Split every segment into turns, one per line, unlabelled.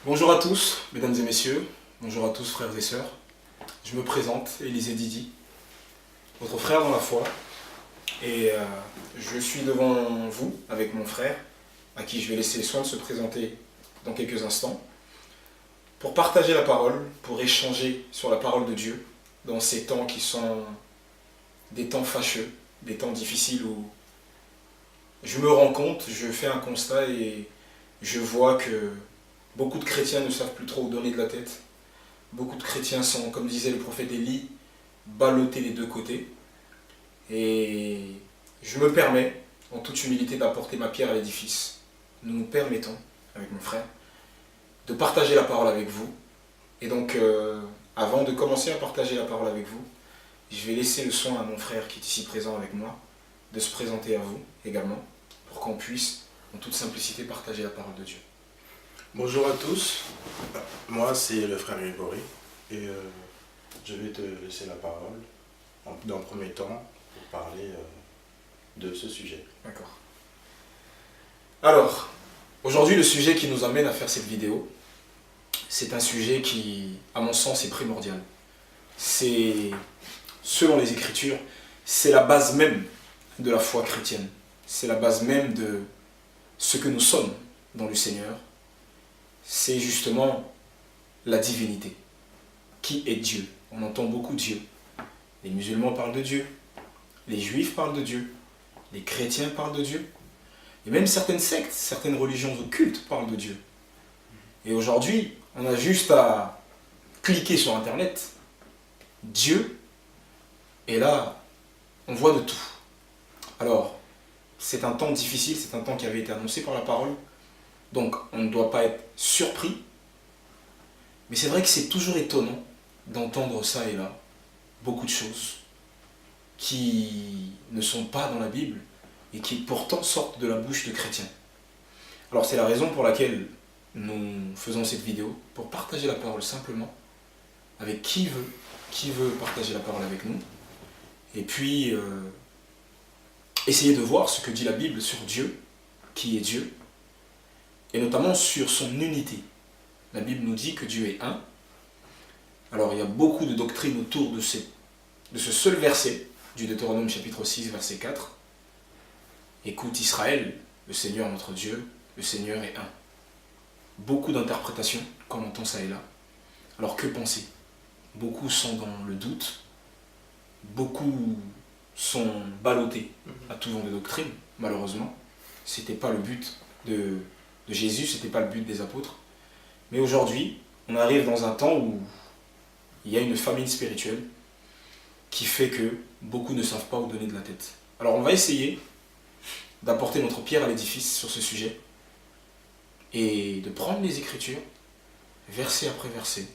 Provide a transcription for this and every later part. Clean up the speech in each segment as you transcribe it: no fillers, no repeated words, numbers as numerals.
Bonjour à tous, mesdames et messieurs, bonjour à tous frères et sœurs. Je me présente, Élisée Didi, votre frère dans la foi, et je suis devant vous avec mon frère, à qui je vais laisser le soin de se présenter dans quelques instants, pour partager la parole, pour échanger sur la parole de Dieu, dans ces temps qui sont des temps fâcheux, des temps difficiles où je me rends compte, je fais un constat et je vois que beaucoup de chrétiens ne savent plus trop où donner de la tête. Beaucoup de chrétiens sont, comme disait le prophète Élie, ballottés des deux côtés. Et je me permets, en toute humilité, d'apporter ma pierre à l'édifice. Nous nous permettons, avec mon frère, de partager la parole avec vous. Et donc, avant de commencer à partager la parole avec vous, je vais laisser le soin à mon frère qui est ici présent avec moi, de se présenter à vous également, pour qu'on puisse, en toute simplicité, partager la parole de Dieu.
Bonjour à tous, moi c'est le frère Grégory et je vais te laisser la parole dans le premier temps pour parler de ce sujet.
D'accord. Alors, aujourd'hui le sujet qui nous amène à faire cette vidéo, c'est un sujet qui, à mon sens, est primordial. C'est, selon les Écritures, c'est la base même de la foi chrétienne. C'est la base même de ce que nous sommes dans le Seigneur. C'est justement la divinité. Qui est Dieu? On entend beaucoup Dieu. Les musulmans parlent de Dieu, les juifs parlent de Dieu, les chrétiens parlent de Dieu, et même certaines sectes, certaines religions occultes parlent de Dieu. Et aujourd'hui, on a juste à cliquer sur Internet, Dieu, et là, on voit de tout. Alors, c'est un temps difficile, c'est un temps qui avait été annoncé par la parole, donc on ne doit pas être surpris, mais c'est vrai que c'est toujours étonnant d'entendre ça et là, beaucoup de choses qui ne sont pas dans la Bible et qui pourtant sortent de la bouche de chrétiens. Alors c'est la raison pour laquelle nous faisons cette vidéo, pour partager la parole simplement avec qui veut partager la parole avec nous, et puis essayer de voir ce que dit la Bible sur Dieu, qui est Dieu, et notamment sur son unité. La Bible nous dit que Dieu est un. Alors il y a beaucoup de doctrines autour de ce seul verset du Deutéronome chapitre 6 verset 4. Écoute Israël, le Seigneur notre Dieu, le Seigneur est un. Beaucoup d'interprétations, comme on entend ça et là. Alors que penser? Beaucoup sont dans le doute, beaucoup sont ballottés à tout vent de doctrine, malheureusement. C'était pas le but de Jésus, c'était pas le but des apôtres. Mais aujourd'hui, on arrive dans un temps où il y a une famine spirituelle qui fait que beaucoup ne savent pas où donner de la tête. Alors on va essayer d'apporter notre pierre à l'édifice sur ce sujet et de prendre les Écritures, verset après verset,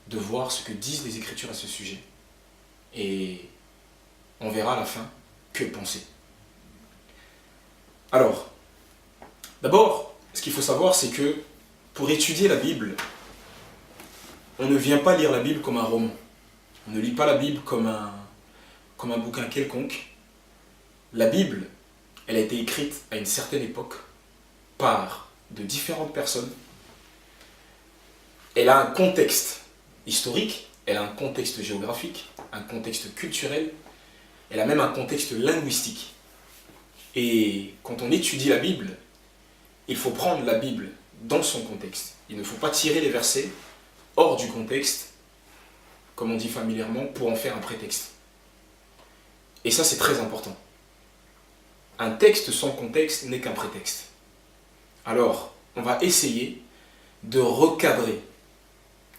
de voir ce que disent les Écritures à ce sujet. Et on verra à la fin que penser. Alors, d'abord, ce qu'il faut savoir, c'est que pour étudier la Bible, on ne vient pas lire la Bible comme un roman. On ne lit pas la Bible comme un bouquin quelconque. La Bible, elle a été écrite à une certaine époque par de différentes personnes. Elle a un contexte historique, elle a un contexte géographique, un contexte culturel, elle a même un contexte linguistique. Et quand on étudie la Bible, il faut prendre la Bible dans son contexte. Il ne faut pas tirer les versets hors du contexte, comme on dit familièrement, pour en faire un prétexte. Et ça, c'est très important. Un texte sans contexte n'est qu'un prétexte. Alors, on va essayer de recadrer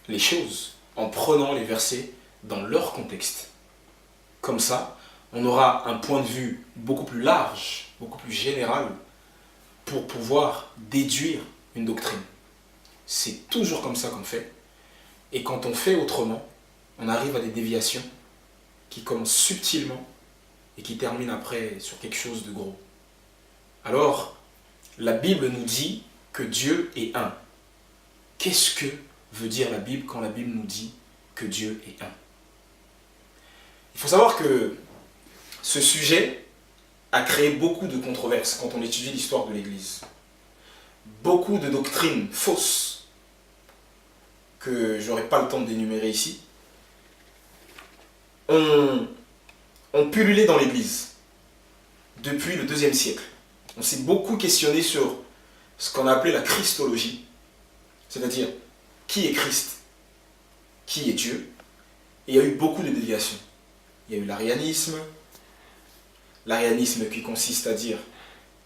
les choses en prenant les versets dans leur contexte. Comme ça, on aura un point de vue beaucoup plus large, beaucoup plus général, pour pouvoir déduire une doctrine. C'est toujours comme ça qu'on fait. Et quand on fait autrement, on arrive à des déviations qui commencent subtilement et qui terminent après sur quelque chose de gros. Alors, la Bible nous dit que Dieu est un. Qu'est-ce que veut dire la Bible quand la Bible nous dit que Dieu est un? Il faut savoir que ce sujet a créé beaucoup de controverses quand on étudie l'histoire de l'Église. Beaucoup de doctrines fausses que j'aurai pas le temps d'énumérer ici, ont pullulé dans l'Église depuis le IIe siècle. On s'est beaucoup questionné sur ce qu'on a appelé la Christologie, c'est-à-dire qui est Christ, qui est Dieu, et il y a eu beaucoup de déviations. Il y a eu l'arianisme qui consiste à dire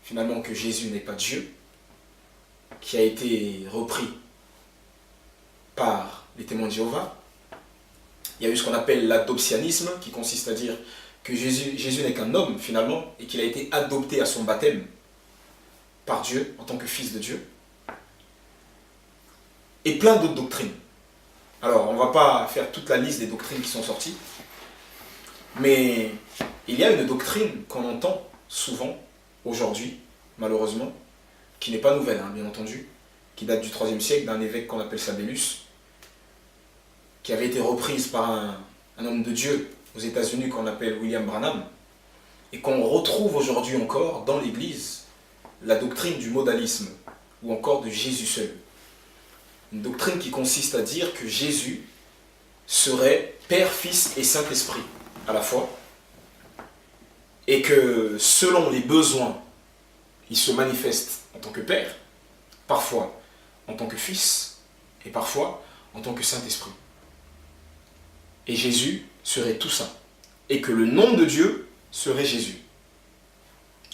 finalement que Jésus n'est pas Dieu, qui a été repris par les témoins de Jéhovah. Il y a eu ce qu'on appelle l'adoptionnisme, qui consiste à dire que Jésus n'est qu'un homme finalement, et qu'il a été adopté à son baptême par Dieu, en tant que fils de Dieu. Et plein d'autres doctrines. Alors, on ne va pas faire toute la liste des doctrines qui sont sorties, mais il y a une doctrine qu'on entend souvent, aujourd'hui, malheureusement, qui n'est pas nouvelle, hein, bien entendu, qui date du IIIe siècle, d'un évêque qu'on appelle Sabellus, qui avait été reprise par un homme de Dieu aux États-Unis qu'on appelle William Branham, et qu'on retrouve aujourd'hui encore dans l'Église, la doctrine du modalisme, ou encore de Jésus seul. Une doctrine qui consiste à dire que Jésus serait Père, Fils et Saint-Esprit à la fois, et que selon les besoins, il se manifeste en tant que Père, parfois en tant que Fils, et parfois en tant que Saint-Esprit. Et Jésus serait tout ça, et que le nom de Dieu serait Jésus.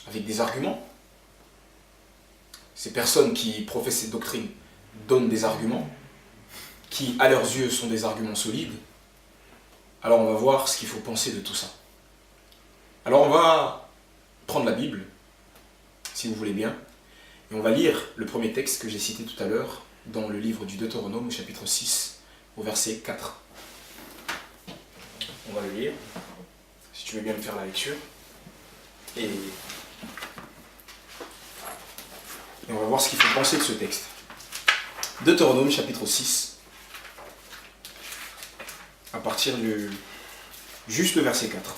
Avec des arguments. Ces personnes qui professent cette doctrine donnent des arguments, qui à leurs yeux sont des arguments solides. Alors on va voir ce qu'il faut penser de tout ça. Alors on va prendre la Bible, si vous voulez bien, et on va lire le premier texte que j'ai cité tout à l'heure, dans le livre du Deutéronome, au chapitre 6, au verset 4. On va le lire, si tu veux bien me faire la lecture. Et on va voir ce qu'il faut penser de ce texte. Deutéronome, chapitre 6, à partir du juste le verset 4.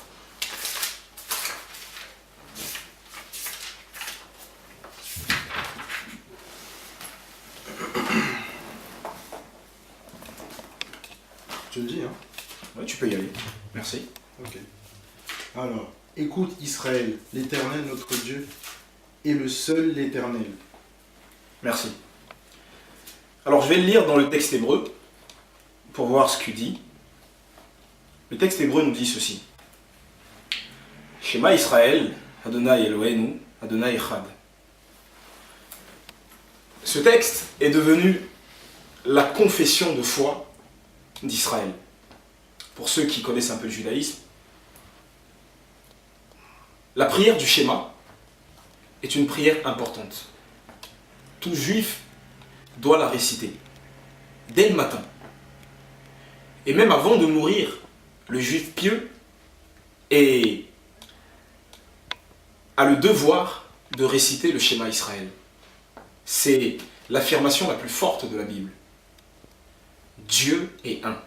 Tu le dis, hein?
Oui, tu peux y aller. Merci.
Ok. Alors, écoute Israël, l'Éternel notre Dieu est le seul l'Éternel.
Merci. Alors je vais le lire dans le texte hébreu pour voir ce qu'il dit. Le texte hébreu nous dit ceci. Shema Israël, Adonai Eloheinu, Adonai Echad. Ce texte est devenu la confession de foi d'Israël. Pour ceux qui connaissent un peu le judaïsme, la prière du Shema est une prière importante. Tout juif doit la réciter dès le matin. Et même avant de mourir, le juif pieux a le devoir de réciter le Shema Israël. C'est l'affirmation la plus forte de la Bible. Dieu est un.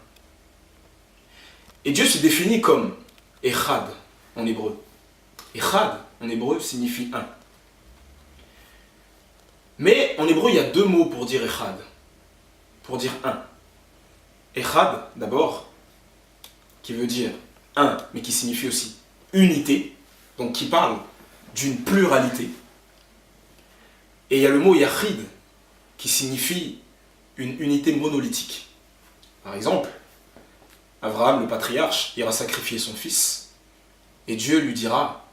Et Dieu se définit comme Echad en hébreu. Echad en hébreu signifie un. Mais en hébreu, il y a deux mots pour dire Echad, pour dire un. Echad, d'abord, qui veut dire un, mais qui signifie aussi unité, donc qui parle d'une pluralité. Et il y a le mot Yachid, qui signifie une unité monolithique. Par exemple, Abraham, le patriarche, ira sacrifier son fils, et Dieu lui dira,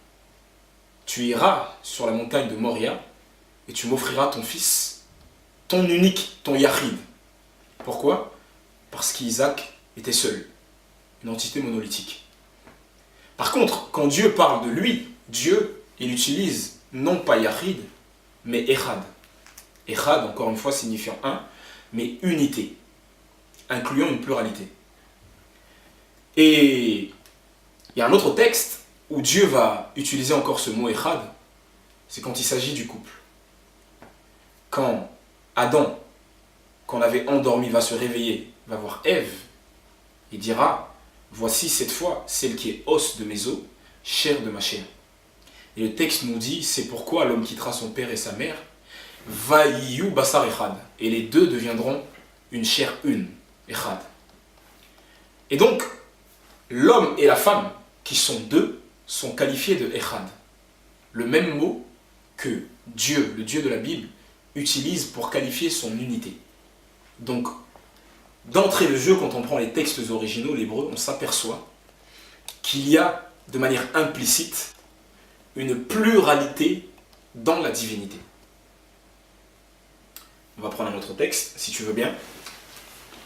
tu iras sur la montagne de Moria, et tu m'offriras ton fils, ton unique, ton Yachid. Pourquoi? Parce qu'Isaac était seul, une entité monolithique. Par contre, quand Dieu parle de lui, Dieu, il utilise non pas Yachid, mais Echad. Echad, encore une fois, signifiant un, mais unité, incluant une pluralité. Et il y a un autre texte où Dieu va utiliser encore ce mot Echad, c'est quand il s'agit du couple. Quand Adam, qu'on avait endormi, va se réveiller, va voir Ève, il dira, voici cette fois celle qui est os de mes os, chair de ma chair. Et le texte nous dit, c'est pourquoi l'homme quittera son père et sa mère, Vaïyu basar echad, et les deux deviendront une chair une. Echad. Et donc, l'homme et la femme, qui sont deux, sont qualifiés de Echad. Le même mot que Dieu, le Dieu de la Bible, utilise pour qualifier son unité. Donc, d'entrée de jeu, quand on prend les textes originaux, l'hébreu, on s'aperçoit qu'il y a, de manière implicite, une pluralité dans la divinité. On va prendre un autre texte, si tu veux bien. Il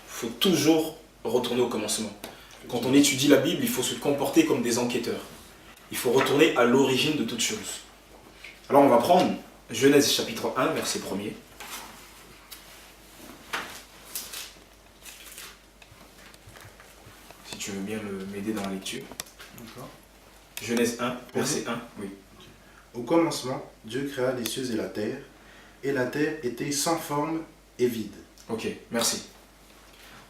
faut toujours retourner au commencement. Quand on étudie la Bible, il faut se comporter comme des enquêteurs. Il faut retourner à l'origine de toute chose. Alors on va prendre Genèse chapitre 1, verset 1er. Si tu veux bien m'aider dans la lecture.
D'accord.
Genèse 1, verset 1, oui.
Au commencement, Dieu créa les cieux et la terre était sans forme et vide.
Ok, merci.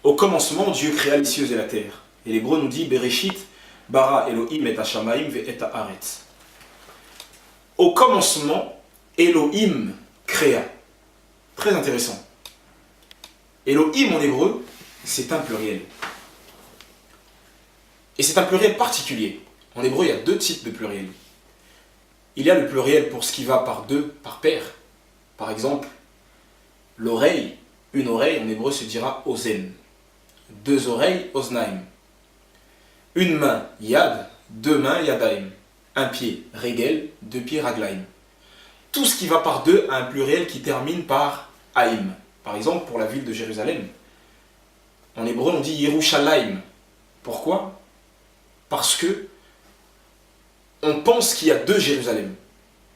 Au commencement, Dieu créa les cieux et la terre. Et l'hébreu nous dit Bereshit, bara Elohim et Hashamaim ve et haaretz. Au commencement, Elohim créa. Très intéressant. Elohim en hébreu, c'est un pluriel. Et c'est un pluriel particulier. En hébreu, il y a deux types de pluriels. Il y a le pluriel pour ce qui va par deux, par paire. Par exemple, l'oreille, une oreille en hébreu se dira ozen. Deux oreilles, oznaim. Une main, yad, deux mains, yadaim. Un pied, regel, deux pieds, raglaim. Tout ce qui va par deux a un pluriel qui termine par haïm. Par exemple, pour la ville de Jérusalem. En hébreu, on dit Yerushalayim. Pourquoi? Parce que on pense qu'il y a deux Jérusalem.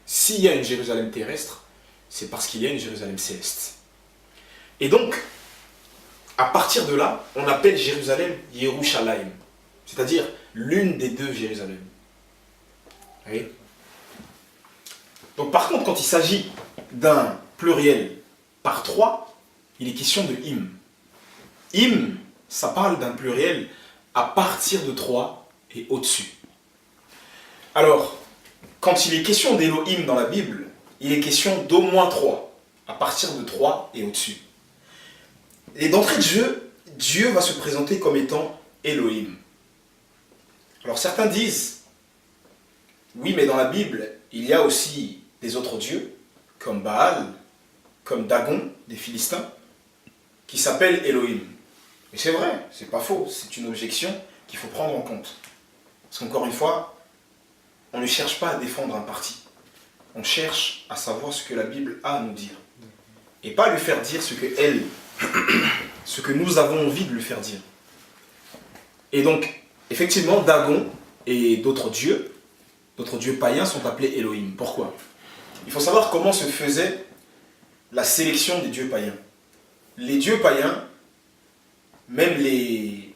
S'il y a une Jérusalem terrestre, c'est parce qu'il y a une Jérusalem céleste. Et donc, à partir de là, on appelle Jérusalem Yerushalayim, c'est-à-dire l'une des deux Jérusalem. Vous voyez? Donc par contre, quand il s'agit d'un pluriel par trois, il est question de im. Im, ça parle d'un pluriel à partir de trois et au-dessus. Alors, quand il est question d'Elohim dans la Bible, il est question d'au moins trois, à partir de trois et au-dessus. Et d'entrée de jeu, Dieu va se présenter comme étant Elohim. Alors certains disent, oui, mais dans la Bible, il y a aussi des autres dieux, comme Baal, comme Dagon, des Philistins, qui s'appellent Elohim. Et c'est vrai, c'est pas faux, c'est une objection qu'il faut prendre en compte. Parce qu'encore une fois, on ne cherche pas à défendre un parti. On cherche à savoir ce que la Bible a à nous dire. Et pas lui faire dire ce que nous avons envie de lui faire dire. Et donc, effectivement, Dagon et d'autres dieux païens sont appelés Elohim. Pourquoi? Il faut savoir comment se faisait la sélection des dieux païens. Les dieux païens, même les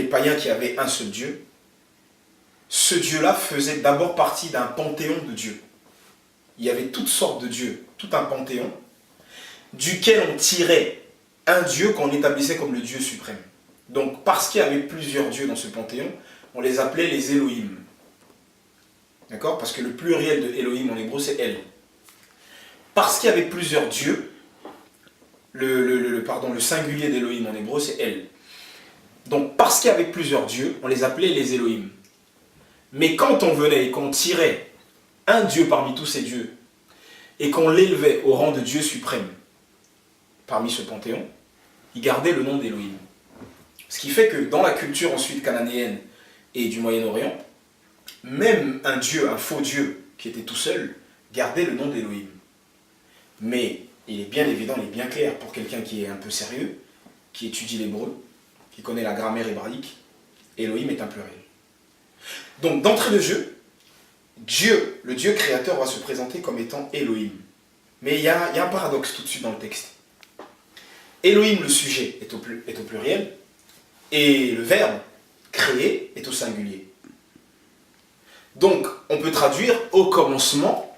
païens qui avaient un seul dieu, ce dieu-là faisait d'abord partie d'un panthéon de dieux. Il y avait toutes sortes de dieux, tout un panthéon, duquel on tirait un dieu qu'on établissait comme le dieu suprême. Donc, parce qu'il y avait plusieurs dieux dans ce panthéon, on les appelait les Elohim. D'accord? Parce que le pluriel de Elohim en hébreu, c'est El. Parce qu'il y avait plusieurs dieux, le singulier d'Elohim en hébreu, c'est El. Donc, parce qu'il y avait plusieurs dieux, on les appelait les Elohim. Mais quand on venait et qu'on tirait un dieu parmi tous ces dieux, et qu'on l'élevait au rang de Dieu suprême parmi ce panthéon, il gardait le nom d'Elohim. Ce qui fait que dans la culture ensuite cananéenne et du Moyen-Orient, même un dieu, un faux dieu qui était tout seul, gardait le nom d'Elohim. Mais il est bien évident, il est bien clair pour quelqu'un qui est un peu sérieux, qui étudie l'hébreu, qui connaît la grammaire hébraïque, Elohim est un pluriel. Donc d'entrée de jeu, Dieu, le Dieu créateur, va se présenter comme étant Elohim. Mais il y a un paradoxe tout de suite dans le texte. Elohim, le sujet, est au pluriel, et le verbe, créer, est au singulier. Donc, on peut traduire au commencement,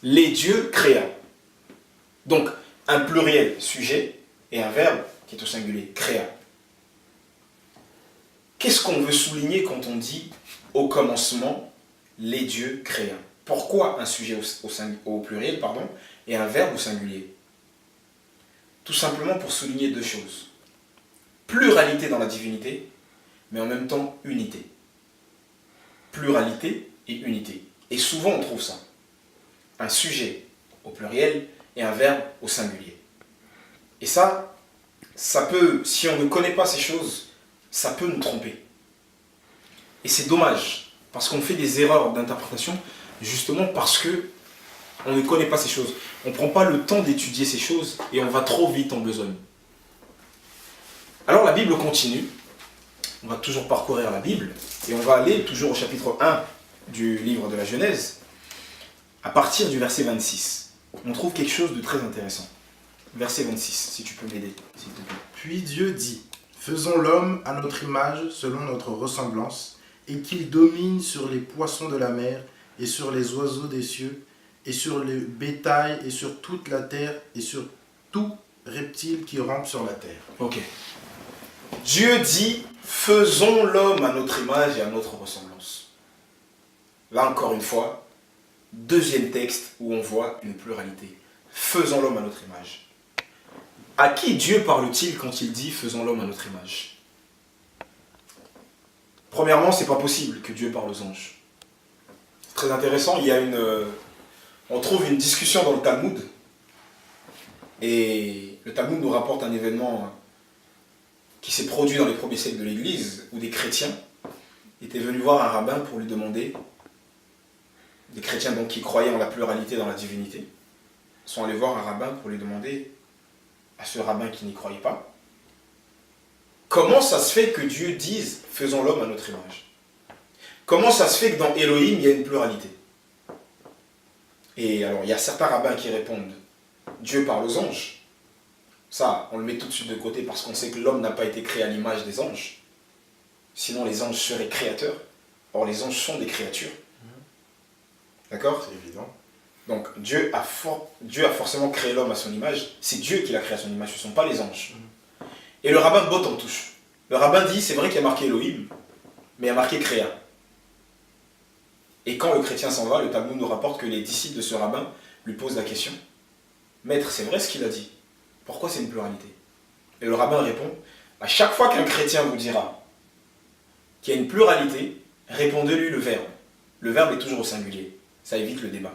les dieux créa. Donc, un pluriel, sujet, et un verbe qui est au singulier, créa. Qu'est-ce qu'on veut souligner quand on dit au commencement, les dieux créa? Pourquoi un sujet au pluriel, et un verbe au singulier? Tout simplement pour souligner deux choses. pluralité dans la divinité, mais en même temps unité. Pluralité et unité. Et souvent on trouve ça. Un sujet au pluriel et un verbe au singulier. Et ça peut, si on ne connaît pas ces choses, ça peut nous tromper. Et c'est dommage, parce qu'on fait des erreurs d'interprétation, justement parce que on ne connaît pas ces choses. On ne prend pas le temps d'étudier ces choses et on va trop vite en besogne. Alors la Bible continue. On va toujours parcourir la Bible et on va aller toujours au chapitre 1 du livre de la Genèse, à partir du verset 26. On trouve quelque chose de très intéressant. Verset 26, si tu peux m'aider, s'il te plaît.
Puis Dieu dit, faisons l'homme à notre image, selon notre ressemblance, et qu'il domine sur les poissons de la mer, et sur les oiseaux des cieux, et sur le bétail, et sur toute la terre, et sur tout reptile qui rampe sur la terre.
Ok. Dieu dit, faisons l'homme à notre image et à notre ressemblance. Là encore une fois, deuxième texte où on voit une pluralité. Faisons l'homme à notre image. À qui Dieu parle-t-il quand il dit faisons l'homme à notre image? Premièrement, c'est pas possible que Dieu parle aux anges. C'est très intéressant, on trouve une discussion dans le Talmud. Et le Talmud nous rapporte un événement qui s'est produit dans les premiers siècles de l'Église, où des chrétiens étaient venus voir un rabbin pour lui demander, des chrétiens donc qui croyaient en la pluralité dans la divinité, sont allés voir un rabbin pour lui demander, à ce rabbin qui n'y croyait pas, comment ça se fait que Dieu dise « faisons l'homme à notre image » ? Comment ça se fait que dans Elohim, il y a une pluralité ? Et alors, il y a certains rabbins qui répondent « Dieu parle aux anges ». Ça, on le met tout de suite de côté parce qu'on sait que l'homme n'a pas été créé à l'image des anges. Sinon, les anges seraient créateurs. Or, les anges sont des créatures. D'accord ?
C'est évident.
Donc, Dieu a forcément créé l'homme à son image. C'est Dieu qui l'a créé à son image, ce ne sont pas les anges. Et le rabbin botte en touche. Le rabbin dit, c'est vrai qu'il y a marqué Elohim, mais il y a marqué Créa. Et quand le chrétien s'en va, le Talmud nous rapporte que les disciples de ce rabbin lui posent la question. Maître, c'est vrai ce qu'il a dit. Pourquoi c'est une pluralité? Et le rabbin répond, à chaque fois qu'un chrétien vous dira qu'il y a une pluralité, répondez-lui le verbe. Le verbe est toujours au singulier. Ça évite le débat.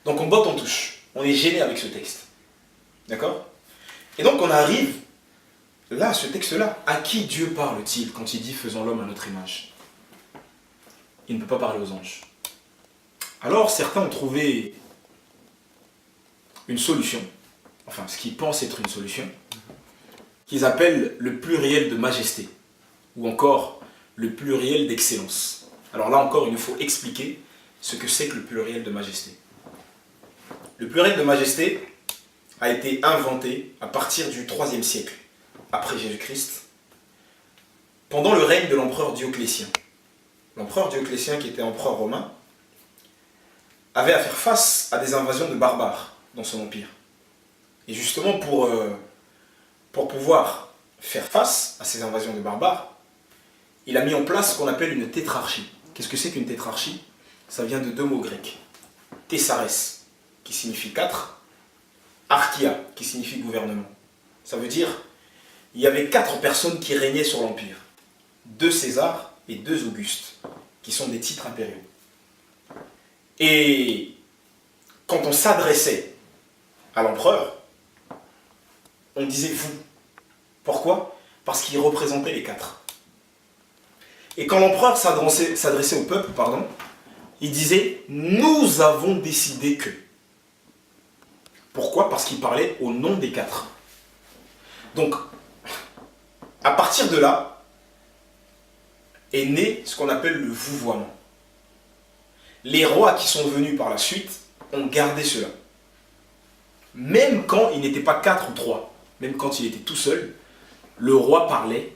Donc on botte en touche. On est gêné avec ce texte. D'accord? Et donc on arrive là, ce texte-là. À qui Dieu parle-t-il quand il dit faisons l'homme à notre image? Il ne peut pas parler aux anges. Alors certains ont trouvé une solution, enfin ce qu'ils pensent être une solution, qu'ils appellent le pluriel de majesté, ou encore le pluriel d'excellence. Alors là encore, il nous faut expliquer ce que c'est que le pluriel de majesté. Le pluriel de majesté a été inventé à partir du IIIe siècle, après Jésus-Christ, pendant le règne de l'empereur Dioclétien. L'empereur Dioclétien, qui était empereur romain, avait à faire face à des invasions de barbares dans son empire. Et justement, pour pouvoir faire face à ces invasions de barbares, il a mis en place ce qu'on appelle une tétrarchie. Qu'est-ce que c'est qu'une tétrarchie? Ça vient de deux mots grecs. Thessares, qui signifie 4, archia, qui signifie gouvernement. Ça veut dire, il y avait 4 personnes qui régnaient sur l'empire. 2 Césars et 2 Augustes, qui sont des titres impériaux. Et quand on s'adressait à l'empereur, on disait vous. Pourquoi? Parce qu'il représentait les 4. Et quand l'empereur s'adressait au peuple, il disait nous avons décidé que. Pourquoi? Parce qu'il parlait au nom des 4. Donc, à partir de là, est né ce qu'on appelle le vouvoiement. Les rois qui sont venus par la suite ont gardé cela. Même quand il n'était pas 4 ou 3, même quand il était tout seul, le roi parlait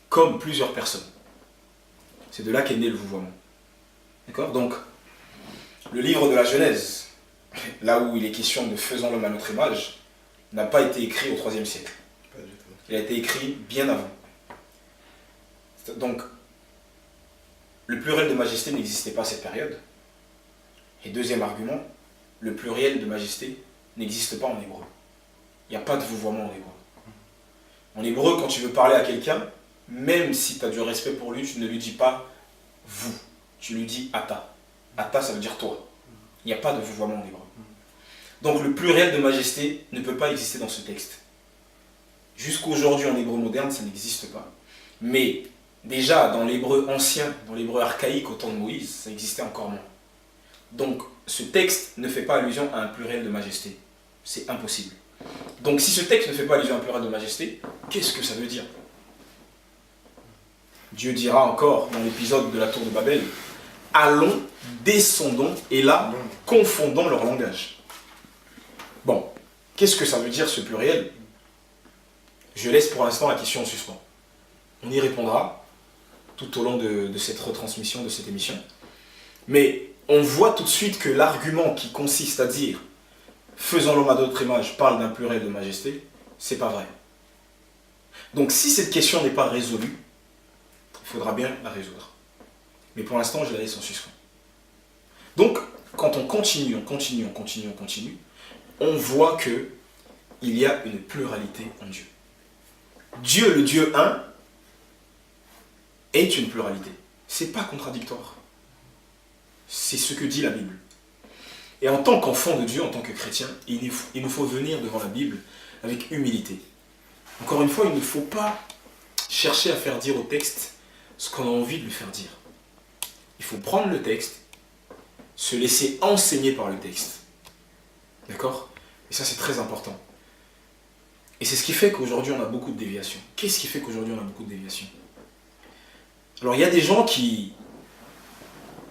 comme plusieurs personnes. C'est de là qu'est né le vouvoiement. D'accord? Donc, le livre de la Genèse, là où il est question de faisons l'homme à notre image, n'a pas été écrit au IIIe siècle.
Pas du tout.
Il a été écrit bien avant. Donc, le pluriel de majesté n'existait pas à cette période. Et deuxième argument, le pluriel de majesté n'existe pas en hébreu. Il n'y a pas de vouvoiement en hébreu. En hébreu, quand tu veux parler à quelqu'un, même si tu as du respect pour lui, tu ne lui dis pas vous, tu lui dis ata. Ata, ça veut dire toi. Il n'y a pas de vouvoiement en hébreu. Donc le pluriel de majesté ne peut pas exister dans ce texte. Jusqu'aujourd'hui en hébreu moderne, ça n'existe pas. Mais déjà dans l'hébreu ancien, dans l'hébreu archaïque au temps de Moïse, ça existait encore moins. Donc ce texte ne fait pas allusion à un pluriel de majesté. C'est impossible. Donc si ce texte ne fait pas allusion à un pluriel de majesté, qu'est-ce que ça veut dire? Dieu dira encore dans l'épisode de la tour de Babel, allons, descendons, et là, confondons leur langage. Bon, qu'est-ce que ça veut dire ce pluriel? Je laisse pour l'instant la question en suspens. On y répondra tout au long de cette retransmission, de cette émission. Mais on voit tout de suite que l'argument qui consiste à dire « faisons l'homme à notre image » parle d'un pluriel de majesté, c'est pas vrai. Donc si cette question n'est pas résolue, il faudra bien la résoudre. Mais pour l'instant, je la laisse en suspens. Donc, quand on continue, on voit qu'il y a une pluralité en Dieu. Dieu, le Dieu un, est une pluralité. C'est pas contradictoire. C'est ce que dit la Bible. Et en tant qu'enfant de Dieu, en tant que chrétien, il nous faut venir devant la Bible avec humilité. Encore une fois, il ne faut pas chercher à faire dire au texte ce qu'on a envie de lui faire dire. Il faut prendre le texte, se laisser enseigner par le texte. D'accord? Et ça, c'est très important. Et c'est ce qui fait qu'aujourd'hui, on a beaucoup de déviations. Qu'est-ce qui fait qu'aujourd'hui, on a beaucoup de déviations? Alors, il y a des gens qui,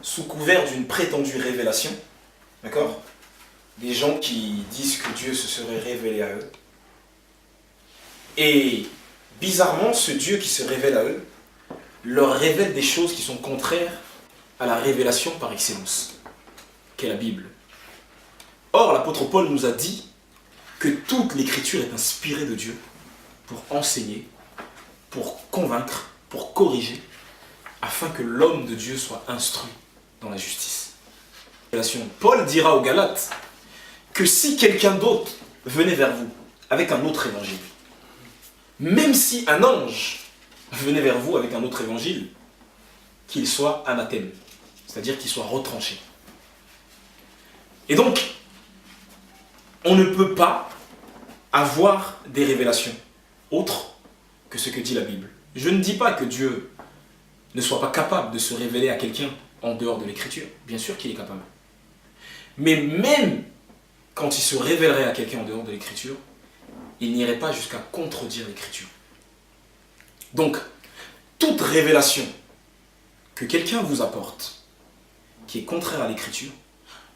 sous couvert d'une prétendue révélation, d'accord? Des gens qui disent que Dieu se serait révélé à eux. Et bizarrement, ce Dieu qui se révèle à eux leur révèle des choses qui sont contraires à la révélation par excellence, qu'est la Bible. Or, l'apôtre Paul nous a dit que toute l'écriture est inspirée de Dieu pour enseigner, pour convaincre, pour corriger, afin que l'homme de Dieu soit instruit dans la justice. Paul dira aux Galates que si quelqu'un d'autre venait vers vous avec un autre évangile, même si un ange venait vers vous avec un autre évangile, qu'il soit anathème, c'est-à-dire qu'il soit retranché. Et donc, on ne peut pas avoir des révélations autres que ce que dit la Bible. Je ne dis pas que Dieu ne soit pas capable de se révéler à quelqu'un en dehors de l'écriture. Bien sûr qu'il est capable. Mais même quand il se révélerait à quelqu'un en dehors de l'écriture, il n'irait pas jusqu'à contredire l'écriture. Donc, toute révélation que quelqu'un vous apporte, qui est contraire à l'écriture,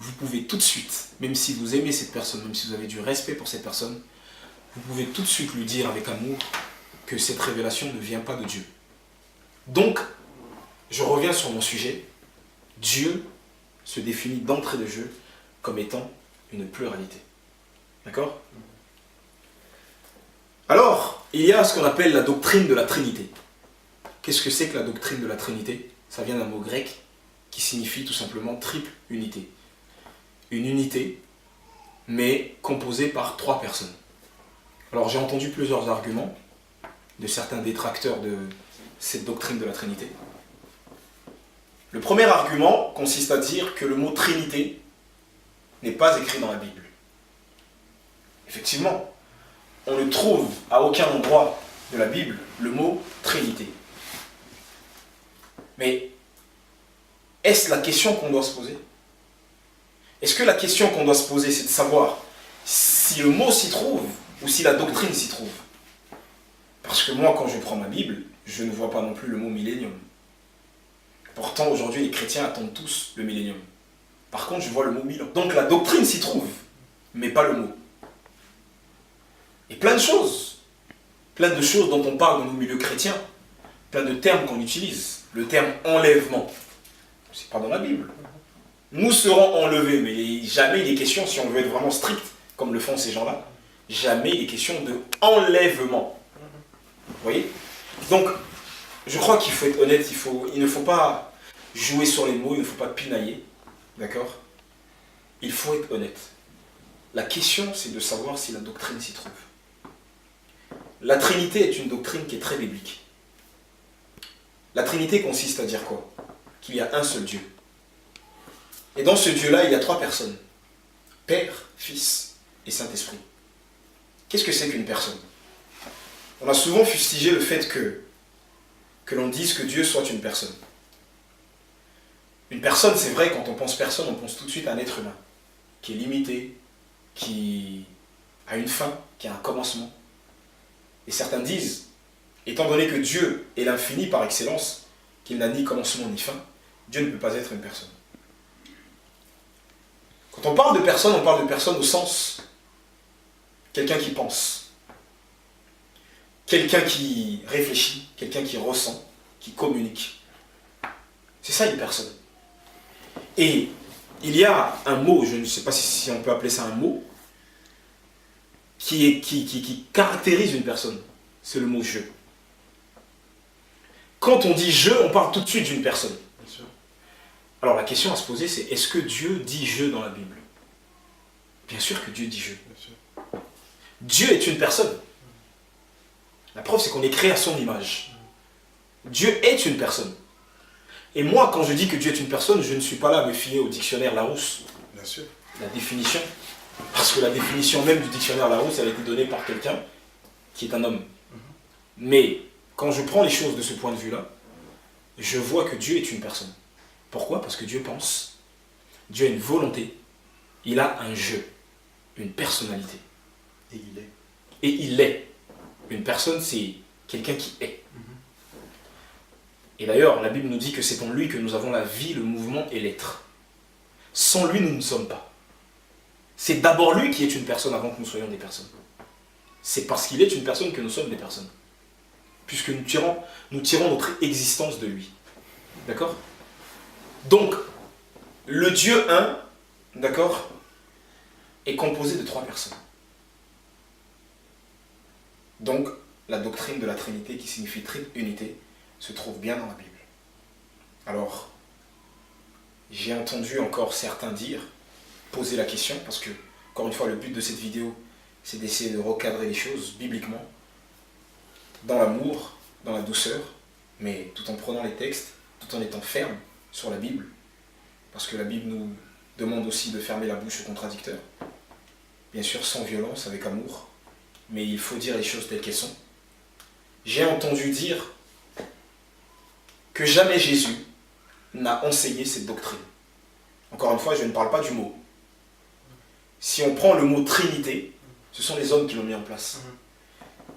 vous pouvez tout de suite, même si vous aimez cette personne, même si vous avez du respect pour cette personne, vous pouvez tout de suite lui dire avec amour que cette révélation ne vient pas de Dieu. Donc, je reviens sur mon sujet. Dieu se définit d'entrée de jeu comme étant une pluralité. D'accord? Alors, il y a ce qu'on appelle la doctrine de la Trinité. Qu'est-ce que c'est que la doctrine de la Trinité? Ça vient d'un mot grec qui signifie tout simplement triple unité. Une unité, mais composée par 3 personnes. Alors j'ai entendu plusieurs arguments de certains détracteurs de cette doctrine de la Trinité. Le premier argument consiste à dire que le mot Trinité n'est pas écrit dans la Bible. Effectivement, on ne trouve à aucun endroit de la Bible le mot Trinité. Mais est-ce la question qu'on doit se poser? Est-ce que la question qu'on doit se poser, c'est de savoir si le mot s'y trouve ou si la doctrine s'y trouve? Parce que moi, quand je prends ma Bible, je ne vois pas non plus le mot millénium. Pourtant, aujourd'hui, les chrétiens attendent tous le millénium. Par contre, je vois le mot 1000 ans. Donc la doctrine s'y trouve, mais pas le mot. Et plein de choses dont on parle dans nos milieux chrétiens, plein de termes qu'on utilise. Le terme enlèvement, c'est pas dans la Bible. Nous serons enlevés, mais jamais il est question, si on veut être vraiment strict, comme le font ces gens-là, jamais il est question de enlèvement. Vous voyez? Donc, je crois qu'il faut être honnête, il ne faut pas jouer sur les mots, il ne faut pas pinailler, d'accord? Il faut être honnête. La question, c'est de savoir si la doctrine s'y trouve. la Trinité est une doctrine qui est très biblique. La Trinité consiste à dire quoi? Qu'il y a un seul Dieu. Et dans ce Dieu-là, il y a trois personnes. Père, Fils et Saint-Esprit. Qu'est-ce que c'est qu'une personne? On a souvent fustigé le fait que l'on dise que Dieu soit une personne. Une personne, c'est vrai, quand on pense personne, on pense tout de suite à un être humain, qui est limité, qui a une fin, qui a un commencement. Et certains disent, étant donné que Dieu est l'infini par excellence, qu'il n'a ni commencement ni fin, Dieu ne peut pas être une personne. Quand on parle de personne au sens quelqu'un qui pense, quelqu'un qui réfléchit, quelqu'un qui ressent, qui communique. C'est ça une personne. Et il y a un mot, je ne sais pas si on peut appeler ça un mot, qui caractérise une personne. C'est le mot « je ». Quand on dit « je », on parle tout de suite d'une personne.
Bien sûr.
Alors la question à se poser, c'est est-ce que Dieu dit « je » dans la Bible? Bien sûr que Dieu dit « je ».
Bien sûr.
Dieu est une personne. La preuve, c'est qu'on est créé à son image. Dieu est une personne. Et moi, quand je dis que Dieu est une personne, je ne suis pas là à me fier au dictionnaire Larousse.
Bien sûr.
La définition. Parce que la définition même du dictionnaire Larousse, elle a été donnée par quelqu'un qui est un homme. Mais quand je prends les choses de ce point de vue-là, je vois que Dieu est une personne. Pourquoi? Parce que Dieu pense. Dieu a une volonté. Il a un je, une personnalité.
Et il est.
Et il est. Une personne, c'est quelqu'un qui est. Et d'ailleurs, la Bible nous dit que c'est en lui que nous avons la vie, le mouvement et l'être. Sans lui, nous ne sommes pas. C'est d'abord lui qui est une personne avant que nous soyons des personnes. C'est parce qu'il est une personne que nous sommes des personnes. Puisque nous tirons notre existence de lui. D'accord? Donc, le Dieu un, d'accord, est composé de trois personnes. Donc, la doctrine de la Trinité, qui signifie unité, se trouve bien dans la Bible. Alors, j'ai entendu encore certains dire, poser la question, parce que, encore une fois, le but de cette vidéo, c'est d'essayer de recadrer les choses bibliquement, dans l'amour, dans la douceur, mais tout en prenant les textes, tout en étant ferme sur la Bible, parce que la Bible nous demande aussi de fermer la bouche aux contradicteurs, bien sûr sans violence, avec amour, mais il faut dire les choses telles qu'elles sont. J'ai entendu dire que jamais Jésus n'a enseigné cette doctrine. Encore une fois, je ne parle pas du mot. Si on prend le mot Trinité, ce sont les hommes qui l'ont mis en place.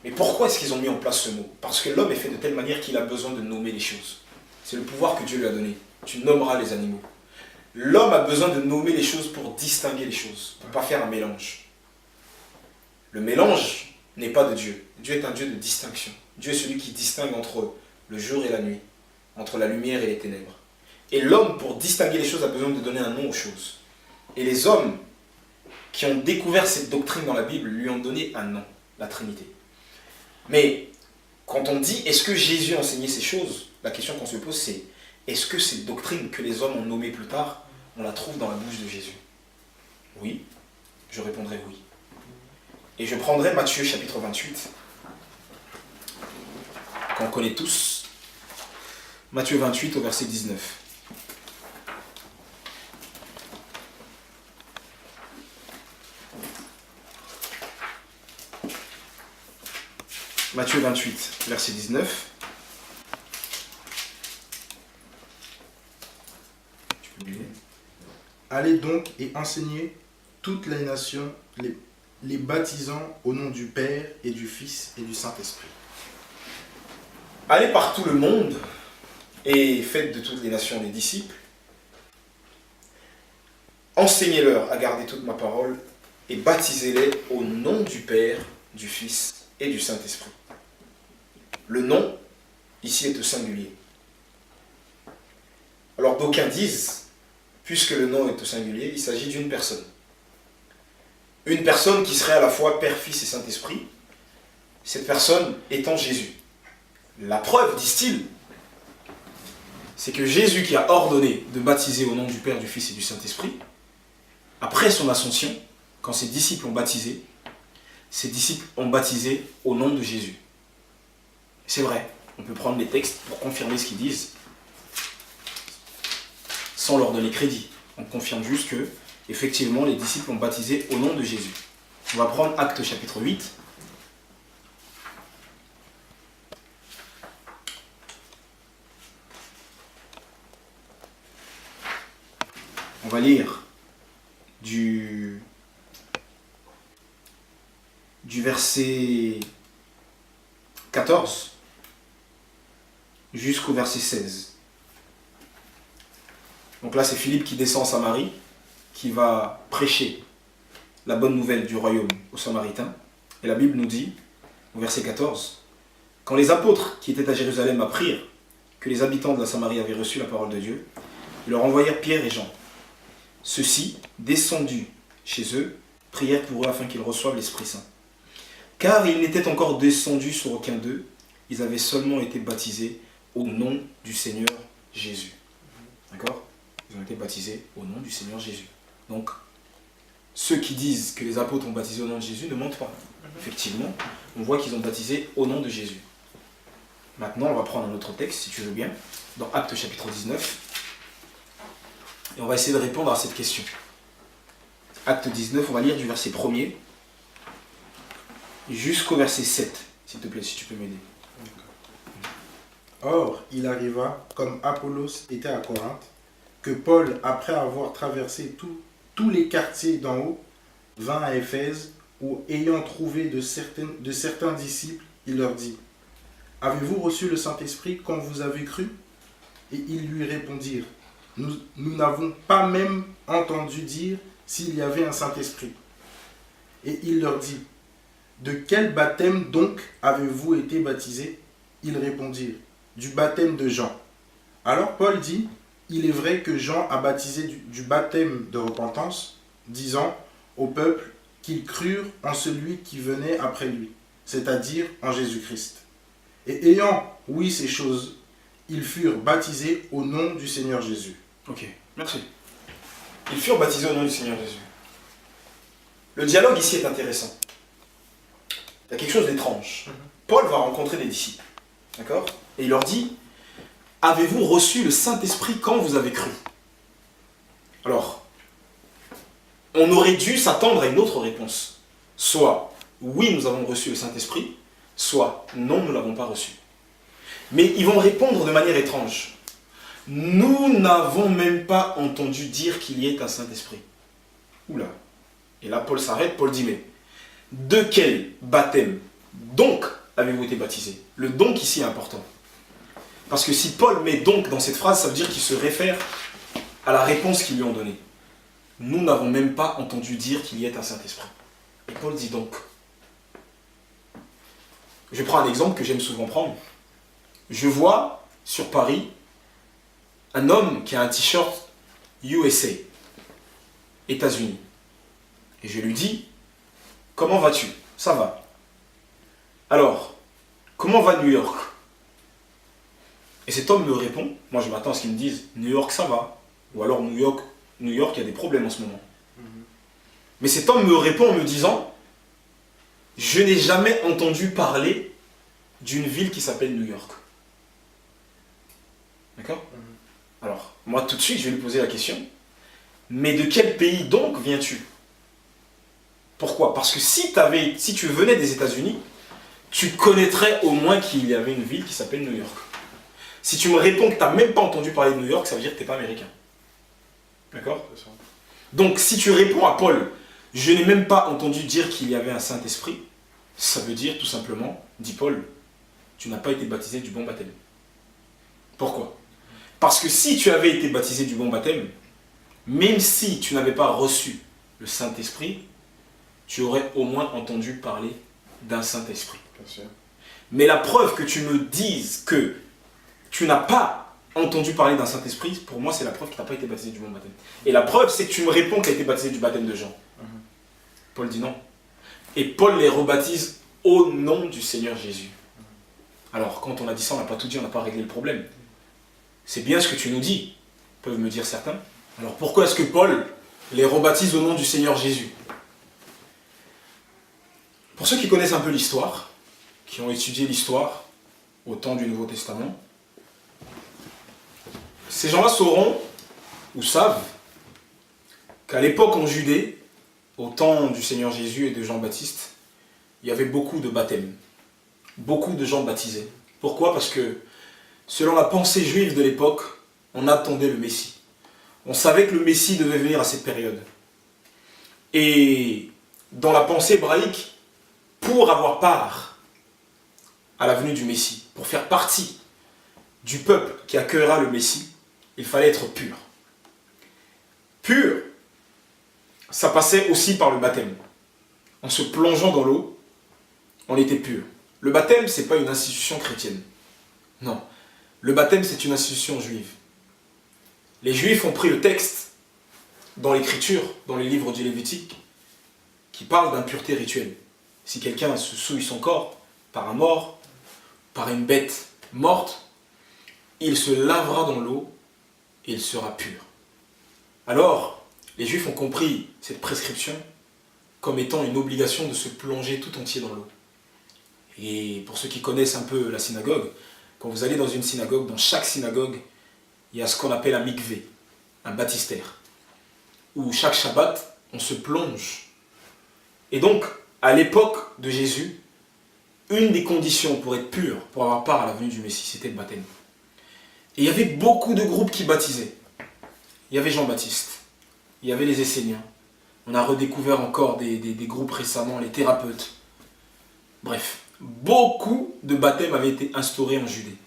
Mais pourquoi est-ce qu'ils ont mis en place ce mot? Parce que l'homme est fait de telle manière qu'il a besoin de nommer les choses. C'est le pouvoir que Dieu lui a donné. Tu nommeras les animaux. L'homme a besoin de nommer les choses pour distinguer les choses, pour ne pas faire un mélange. Le mélange n'est pas de Dieu. Dieu est un Dieu de distinction. Dieu est celui qui distingue entre le jour et la nuit, entre la lumière et les ténèbres. Et l'homme, pour distinguer les choses, a besoin de donner un nom aux choses. Et les hommes qui ont découvert cette doctrine dans la Bible lui ont donné un nom, la Trinité. Mais quand on dit est-ce que Jésus a enseigné ces choses, la question qu'on se pose c'est est-ce que cette doctrine que les hommes ont nommée plus tard, on la trouve dans la bouche de Jésus? Oui, je répondrai oui. Et je prendrai Matthieu chapitre 28, qu'on connaît tous. Matthieu 28 au verset 19. Matthieu 28, verset 19. Tu peux lire.
Allez donc et enseignez toutes les nations, les baptisant au nom du Père et du Fils et du Saint-Esprit.
Allez par tout le monde et faites de toutes les nations des disciples. Enseignez-leur à garder toute ma parole et baptisez-les au nom du Père, du Fils et du Saint-Esprit. Le nom, ici, est au singulier. Alors d'aucuns disent, puisque le nom est au singulier, il s'agit d'une personne. Une personne qui serait à la fois Père, Fils et Saint-Esprit, cette personne étant Jésus. La preuve, disent-ils, c'est que Jésus qui a ordonné de baptiser au nom du Père, du Fils et du Saint-Esprit, après son ascension, quand ses disciples ont baptisé, ses disciples ont baptisé au nom de Jésus. C'est vrai, on peut prendre les textes pour confirmer ce qu'ils disent, sans leur donner crédit. On confirme juste que, effectivement, les disciples ont baptisé au nom de Jésus. On va prendre Actes chapitre 8. On va lire du verset 14 jusqu'au verset 16. Donc là, c'est Philippe qui descend en Samarie, qui va prêcher la bonne nouvelle du royaume aux Samaritains. Et la Bible nous dit, au verset 14, « Quand les apôtres qui étaient à Jérusalem apprirent que les habitants de la Samarie avaient reçu la parole de Dieu, ils leur envoyèrent Pierre et Jean. Ceux-ci, descendus chez eux, prièrent pour eux afin qu'ils reçoivent l'Esprit Saint. Car ils n'étaient encore descendus sur aucun d'eux, ils avaient seulement été baptisés au nom du Seigneur Jésus. » D'accord ? Ils ont été baptisés au nom du Seigneur Jésus. Donc, ceux qui disent que les apôtres ont baptisé au nom de Jésus ne mentent pas. Effectivement, on voit qu'ils ont baptisé au nom de Jésus. Maintenant, on va prendre un autre texte, si tu veux bien, dans Actes chapitre 19. Et on va essayer de répondre à cette question. Acte 19, on va lire du verset 1er jusqu'au verset 7, s'il te plaît, si tu peux m'aider.
Or, il arriva, comme Apollos était à Corinthe, que Paul, après avoir traversé tous les quartiers d'en haut, vint à Éphèse, où, ayant trouvé de certains disciples, il leur dit, « Avez-vous reçu le Saint-Esprit quand vous avez cru ?» Et ils lui répondirent, « Nous n'avons pas même entendu dire s'il y avait un Saint-Esprit. » Et il leur dit, « De quel baptême donc avez-vous été baptisés ?» Ils répondirent, « Du baptême de Jean. » Alors Paul dit, « Il est vrai que Jean a baptisé du baptême de repentance, disant au peuple qu'ils crurent en celui qui venait après lui, c'est-à-dire en Jésus-Christ. Et ayant ouï ces choses, ils furent baptisés au nom du Seigneur Jésus. »
Ok, merci. Ils furent baptisés au nom du Seigneur Jésus. Le dialogue ici est intéressant. Il y a quelque chose d'étrange. Paul va rencontrer des disciples. D'accord ? Et il leur dit, « Avez-vous reçu le Saint-Esprit quand vous avez cru ?» Alors, on aurait dû s'attendre à une autre réponse. Soit, oui, nous avons reçu le Saint-Esprit, soit, non, nous ne l'avons pas reçu. Mais ils vont répondre de manière étrange. Nous n'avons même pas entendu dire qu'il y ait un Saint-Esprit. Oula. Et là, Paul s'arrête, Paul dit, mais de quel baptême donc avez-vous été baptisé? Le donc ici est important. Parce que si Paul met donc dans cette phrase, ça veut dire qu'il se réfère à la réponse qu'ils lui ont donnée. Nous n'avons même pas entendu dire qu'il y ait un Saint-Esprit. Et Paul dit donc. Je prends un exemple que j'aime souvent prendre. Je vois sur Paris un homme qui a un t-shirt USA, États-Unis. Et je lui dis, comment vas-tu? Ça va. Alors, comment va New York? Et cet homme me répond, moi je m'attends à ce qu'il me dise, New York ça va. Ou alors New York, il y a des problèmes en ce moment. Mais cet homme me répond en me disant, je n'ai jamais entendu parler d'une ville qui s'appelle New York. D'accord? Alors, moi tout de suite je vais lui poser la question, mais de quel pays donc viens-tu? Pourquoi? Parce que si tu venais des États-Unis, tu connaîtrais au moins qu'il y avait une ville qui s'appelle New York. Si tu me réponds que tu n'as même pas entendu parler de New York, ça veut dire que tu n'es pas américain. D'accord? Donc si tu réponds à Paul, je n'ai même pas entendu dire qu'il y avait un Saint-Esprit, ça veut dire tout simplement, dit Paul, tu n'as pas été baptisé du bon baptême. Pourquoi? Parce que si tu avais été baptisé du bon baptême, même si tu n'avais pas reçu le Saint-Esprit, tu aurais au moins entendu parler d'un Saint-Esprit. Mais la preuve que tu me dises que tu n'as pas entendu parler d'un Saint-Esprit, pour moi c'est la preuve que tu n'as pas été baptisé du bon baptême. Et la preuve c'est que tu me réponds que tu as été baptisé du baptême de Jean. Paul dit non. Et Paul les rebaptise au nom du Seigneur Jésus. Alors quand on a dit ça, on n'a pas tout dit, on n'a pas réglé le problème. C'est bien ce que tu nous dis, peuvent me dire certains. Alors pourquoi est-ce que Paul les rebaptise au nom du Seigneur Jésus? Pour ceux qui connaissent un peu l'histoire, qui ont étudié l'histoire au temps du Nouveau Testament, ces gens-là sauront ou savent qu'à l'époque en Judée, au temps du Seigneur Jésus et de Jean-Baptiste, il y avait beaucoup de baptêmes, beaucoup de gens baptisés. Pourquoi? Parce que selon la pensée juive de l'époque, on attendait le Messie. On savait que le Messie devait venir à cette période. Et dans la pensée hébraïque, pour avoir part à la venue du Messie, pour faire partie du peuple qui accueillera le Messie, il fallait être pur. Pur, ça passait aussi par le baptême. En se plongeant dans l'eau, on était pur. Le baptême, ce n'est pas une institution chrétienne. Non. Le baptême, c'est une institution juive. Les Juifs ont pris le texte dans l'Écriture, dans les livres du Lévitique, qui parle d'impureté rituelle. Si quelqu'un se souille son corps par un mort, par une bête morte, il se lavera dans l'eau et il sera pur. Alors, les Juifs ont compris cette prescription comme étant une obligation de se plonger tout entier dans l'eau. Et pour ceux qui connaissent un peu la synagogue, quand vous allez dans une synagogue, dans chaque synagogue, il y a ce qu'on appelle un mikvé, un baptistère, où chaque Shabbat, on se plonge. Et donc, à l'époque de Jésus, une des conditions pour être pur, pour avoir part à la venue du Messie, c'était le baptême. Et il y avait beaucoup de groupes qui baptisaient. Il y avait Jean-Baptiste, il y avait les Esséniens. On a redécouvert encore des groupes récemment, les thérapeutes. Bref, beaucoup de baptêmes avaient été instaurés en Judée.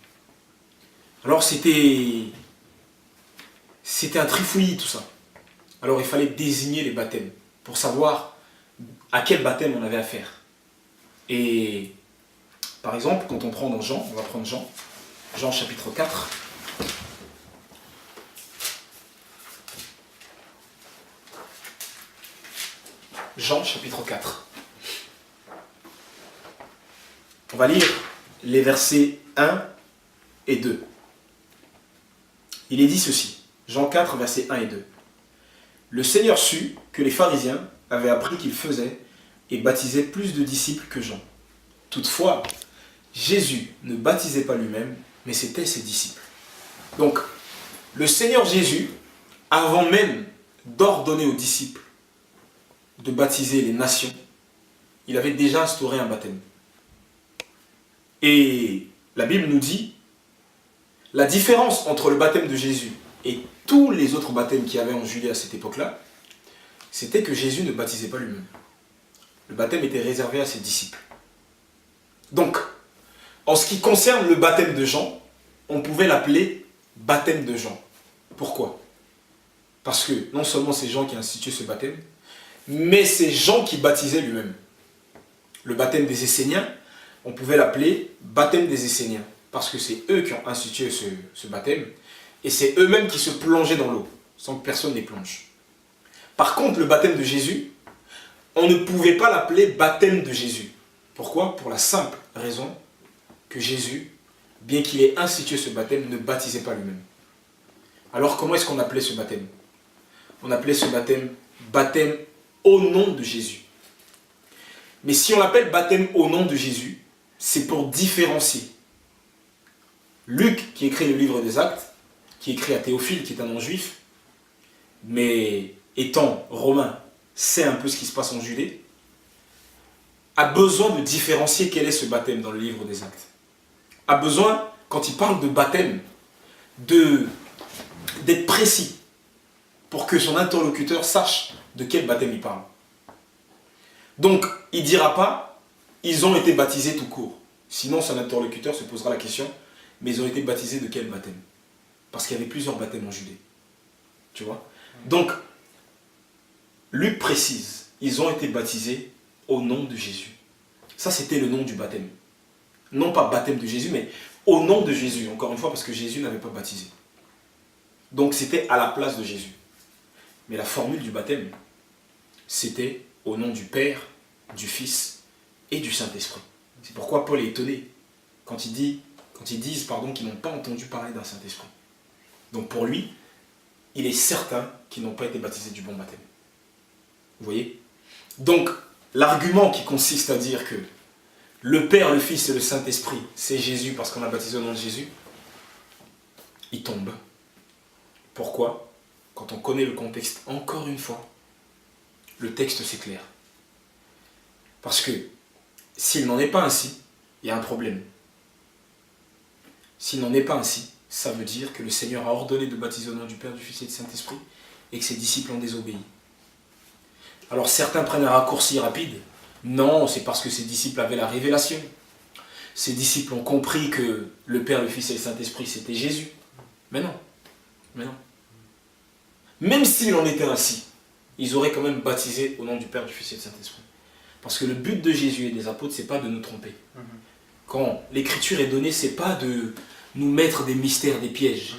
Alors c'était un trifouillis tout ça. Alors il fallait désigner les baptêmes pour savoir à quel baptême on avait affaire. Et par exemple, quand on prend dans Jean, on va prendre Jean chapitre 4. Jean chapitre 4. On va lire les versets 1 et 2. Il est dit ceci, Jean 4, versets 1 et 2. Le Seigneur sut que les pharisiens avaient appris qu'il faisait et baptisait plus de disciples que Jean. Toutefois, Jésus ne baptisait pas lui-même, mais c'était ses disciples. Donc, le Seigneur Jésus, avant même d'ordonner aux disciples de baptiser les nations, il avait déjà instauré un baptême. Et la Bible nous dit, la différence entre le baptême de Jésus et tous les autres baptêmes qu'il y avait en Judée à cette époque-là, c'était que Jésus ne baptisait pas lui-même. Le baptême était réservé à ses disciples. Donc, en ce qui concerne le baptême de Jean, on pouvait l'appeler baptême de Jean. Pourquoi? Parce que non seulement c'est Jean qui a institué ce baptême, mais c'est Jean qui baptisait lui-même. Le baptême des Esséniens, on pouvait l'appeler baptême des Esséniens, parce que c'est eux qui ont institué ce baptême, et c'est eux-mêmes qui se plongeaient dans l'eau, sans que personne les plonge. Par contre, le baptême de Jésus, on ne pouvait pas l'appeler baptême de Jésus. Pourquoi? Pour la simple raison que Jésus, bien qu'il ait institué ce baptême, ne baptisait pas lui-même. Alors comment est-ce qu'on appelait ce baptême? On appelait ce baptême baptême au nom de Jésus. Mais si on l'appelle baptême au nom de Jésus, c'est pour différencier Luc, qui écrit le livre des Actes, qui écrit à Théophile, qui est un non-juif, mais étant romain, sait un peu ce qui se passe en Judée, a besoin de différencier quel est ce baptême dans le livre des Actes. A besoin, quand il parle de baptême, d'être précis, pour que son interlocuteur sache de quel baptême il parle. Donc, il ne dira pas, ils ont été baptisés tout court. Sinon, son interlocuteur se posera la question, mais ils ont été baptisés de quel baptême? Parce qu'il y avait plusieurs baptêmes en Judée. Tu vois? Donc, Luc précise, ils ont été baptisés au nom de Jésus. Ça, c'était le nom du baptême. Non pas baptême de Jésus, mais au nom de Jésus. Encore une fois, parce que Jésus n'avait pas baptisé. Donc, c'était à la place de Jésus. Mais la formule du baptême, c'était au nom du Père, du Fils et du Saint-Esprit. C'est pourquoi Paul est étonné quand ils disent qu'ils n'ont pas entendu parler d'un Saint-Esprit. Donc pour lui, il est certain qu'ils n'ont pas été baptisés du bon baptême. Vous voyez? Donc, l'argument qui consiste à dire que le Père, le Fils et le Saint-Esprit, c'est Jésus parce qu'on a baptisé au nom de Jésus, il tombe. Pourquoi? Quand on connaît le contexte, encore une fois, le texte c'est clair. Parce que s'il n'en est pas ainsi, il y a un problème. S'il n'en est pas ainsi, ça veut dire que le Seigneur a ordonné de baptiser au nom du Père, du Fils et du Saint-Esprit et que ses disciples ont désobéi. Alors certains prennent un raccourci rapide. Non, c'est parce que ses disciples avaient la révélation. Ses disciples ont compris que le Père, le Fils et le Saint-Esprit c'était Jésus. Mais non. Mais non. Même s'il en était ainsi, ils auraient quand même baptisé au nom du Père, du Fils et du Saint-Esprit. Parce que le but de Jésus et des apôtres, c'est pas de nous tromper. Quand l'écriture est donnée, c'est pas de nous mettre des mystères, des pièges.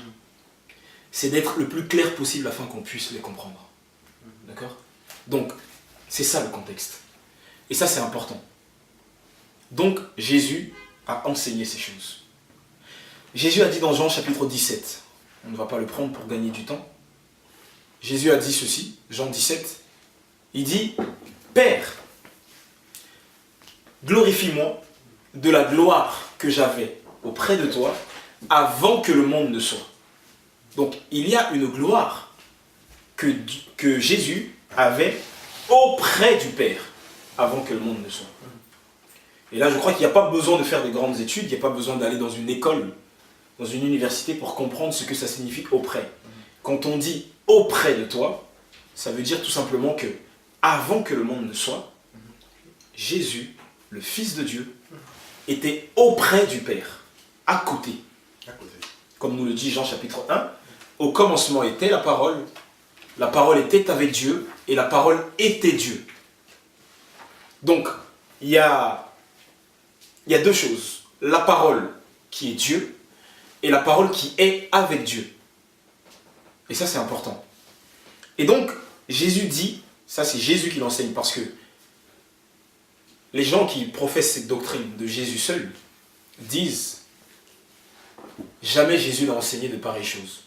C'est d'être le plus clair possible afin qu'on puisse les comprendre. D'accord? Donc, c'est ça le contexte. Et ça, c'est important. Donc, Jésus a enseigné ces choses. Jésus a dit dans Jean chapitre 17, on ne va pas le prendre pour gagner du temps, Jésus a dit ceci, Jean 17, il dit, Père, glorifie-moi de la gloire que j'avais auprès de toi avant que le monde ne soit. Donc, il y a une gloire que Jésus avait auprès du Père avant que le monde ne soit. Et là, je crois qu'il n'y a pas besoin de faire des grandes études, il n'y a pas besoin d'aller dans une école, dans une université pour comprendre ce que ça signifie auprès. Quand on dit auprès de toi, ça veut dire tout simplement que avant que le monde ne soit, Jésus, le Fils de Dieu, était auprès du Père, à côté. Comme nous le dit Jean chapitre 1, au commencement était la parole était avec Dieu, et la parole était Dieu. Donc, il y a deux choses. La parole qui est Dieu, et la parole qui est avec Dieu. Et ça, c'est important. Et donc, Jésus dit, ça c'est Jésus qui l'enseigne, parce que les gens qui professent cette doctrine de Jésus seul disent jamais Jésus n'a enseigné de pareilles choses.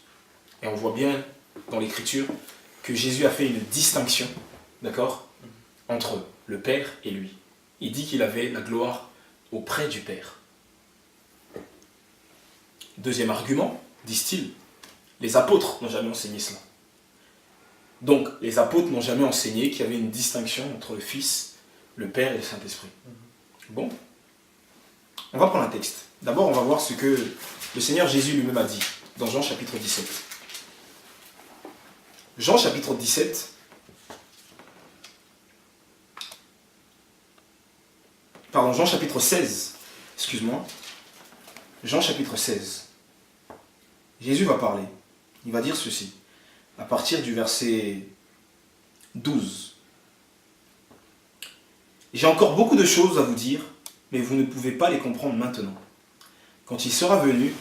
Et on voit bien dans l'Écriture que Jésus a fait une distinction, d'accord, entre le Père et lui. Il dit qu'il avait la gloire auprès du Père. Deuxième argument, disent-ils, les apôtres n'ont jamais enseigné cela. Donc, les apôtres n'ont jamais enseigné qu'il y avait une distinction entre le Fils, le Père et le Saint-Esprit. Bon, on va prendre un texte. D'abord, on va voir ce que le Seigneur Jésus lui-même a dit dans Jean chapitre 17. Jean chapitre 17, pardon, Jean chapitre 16, excuse-moi, Jean chapitre 16. Jésus va parler, il va dire ceci, à partir du verset 12. J'ai encore beaucoup de choses à vous dire, mais vous ne pouvez pas les comprendre maintenant. Quand il sera venu,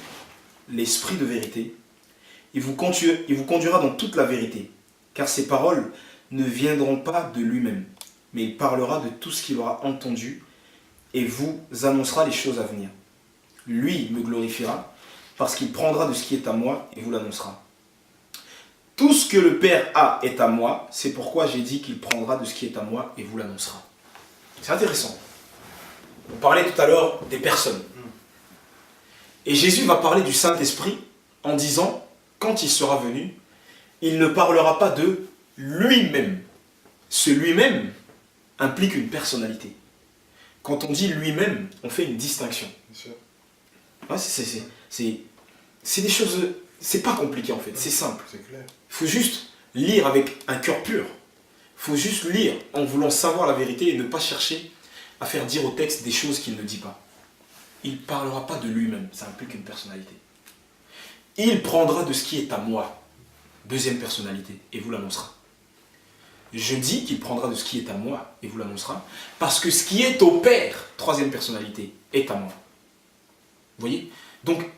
l'Esprit de vérité, il vous conduira dans toute la vérité, car ses paroles ne viendront pas de lui-même, mais il parlera de tout ce qu'il aura entendu et vous annoncera les choses à venir. Lui me glorifiera, parce qu'il prendra de ce qui est à moi et vous l'annoncera. Tout ce que le Père a est à moi, c'est pourquoi j'ai dit qu'il prendra de ce qui est à moi et vous l'annoncera. C'est intéressant. On parlait tout à l'heure des personnes. Et Jésus va parler du Saint-Esprit en disant, quand il sera venu, il ne parlera pas de lui-même. Ce lui-même implique une personnalité. Quand on dit lui-même, on fait une distinction. Ouais, c'est des choses, c'est pas compliqué en fait, c'est simple. Il faut juste lire avec un cœur pur. Il faut juste lire en voulant savoir la vérité et ne pas chercher à faire dire au texte des choses qu'il ne dit pas. Il ne parlera pas de lui-même, ça implique une personnalité. Il prendra de ce qui est à moi, deuxième personnalité, et vous l'annoncera. Je dis qu'il prendra de ce qui est à moi, et vous l'annoncera, parce que ce qui est au Père, troisième personnalité, est à moi. Vous voyez? Donc,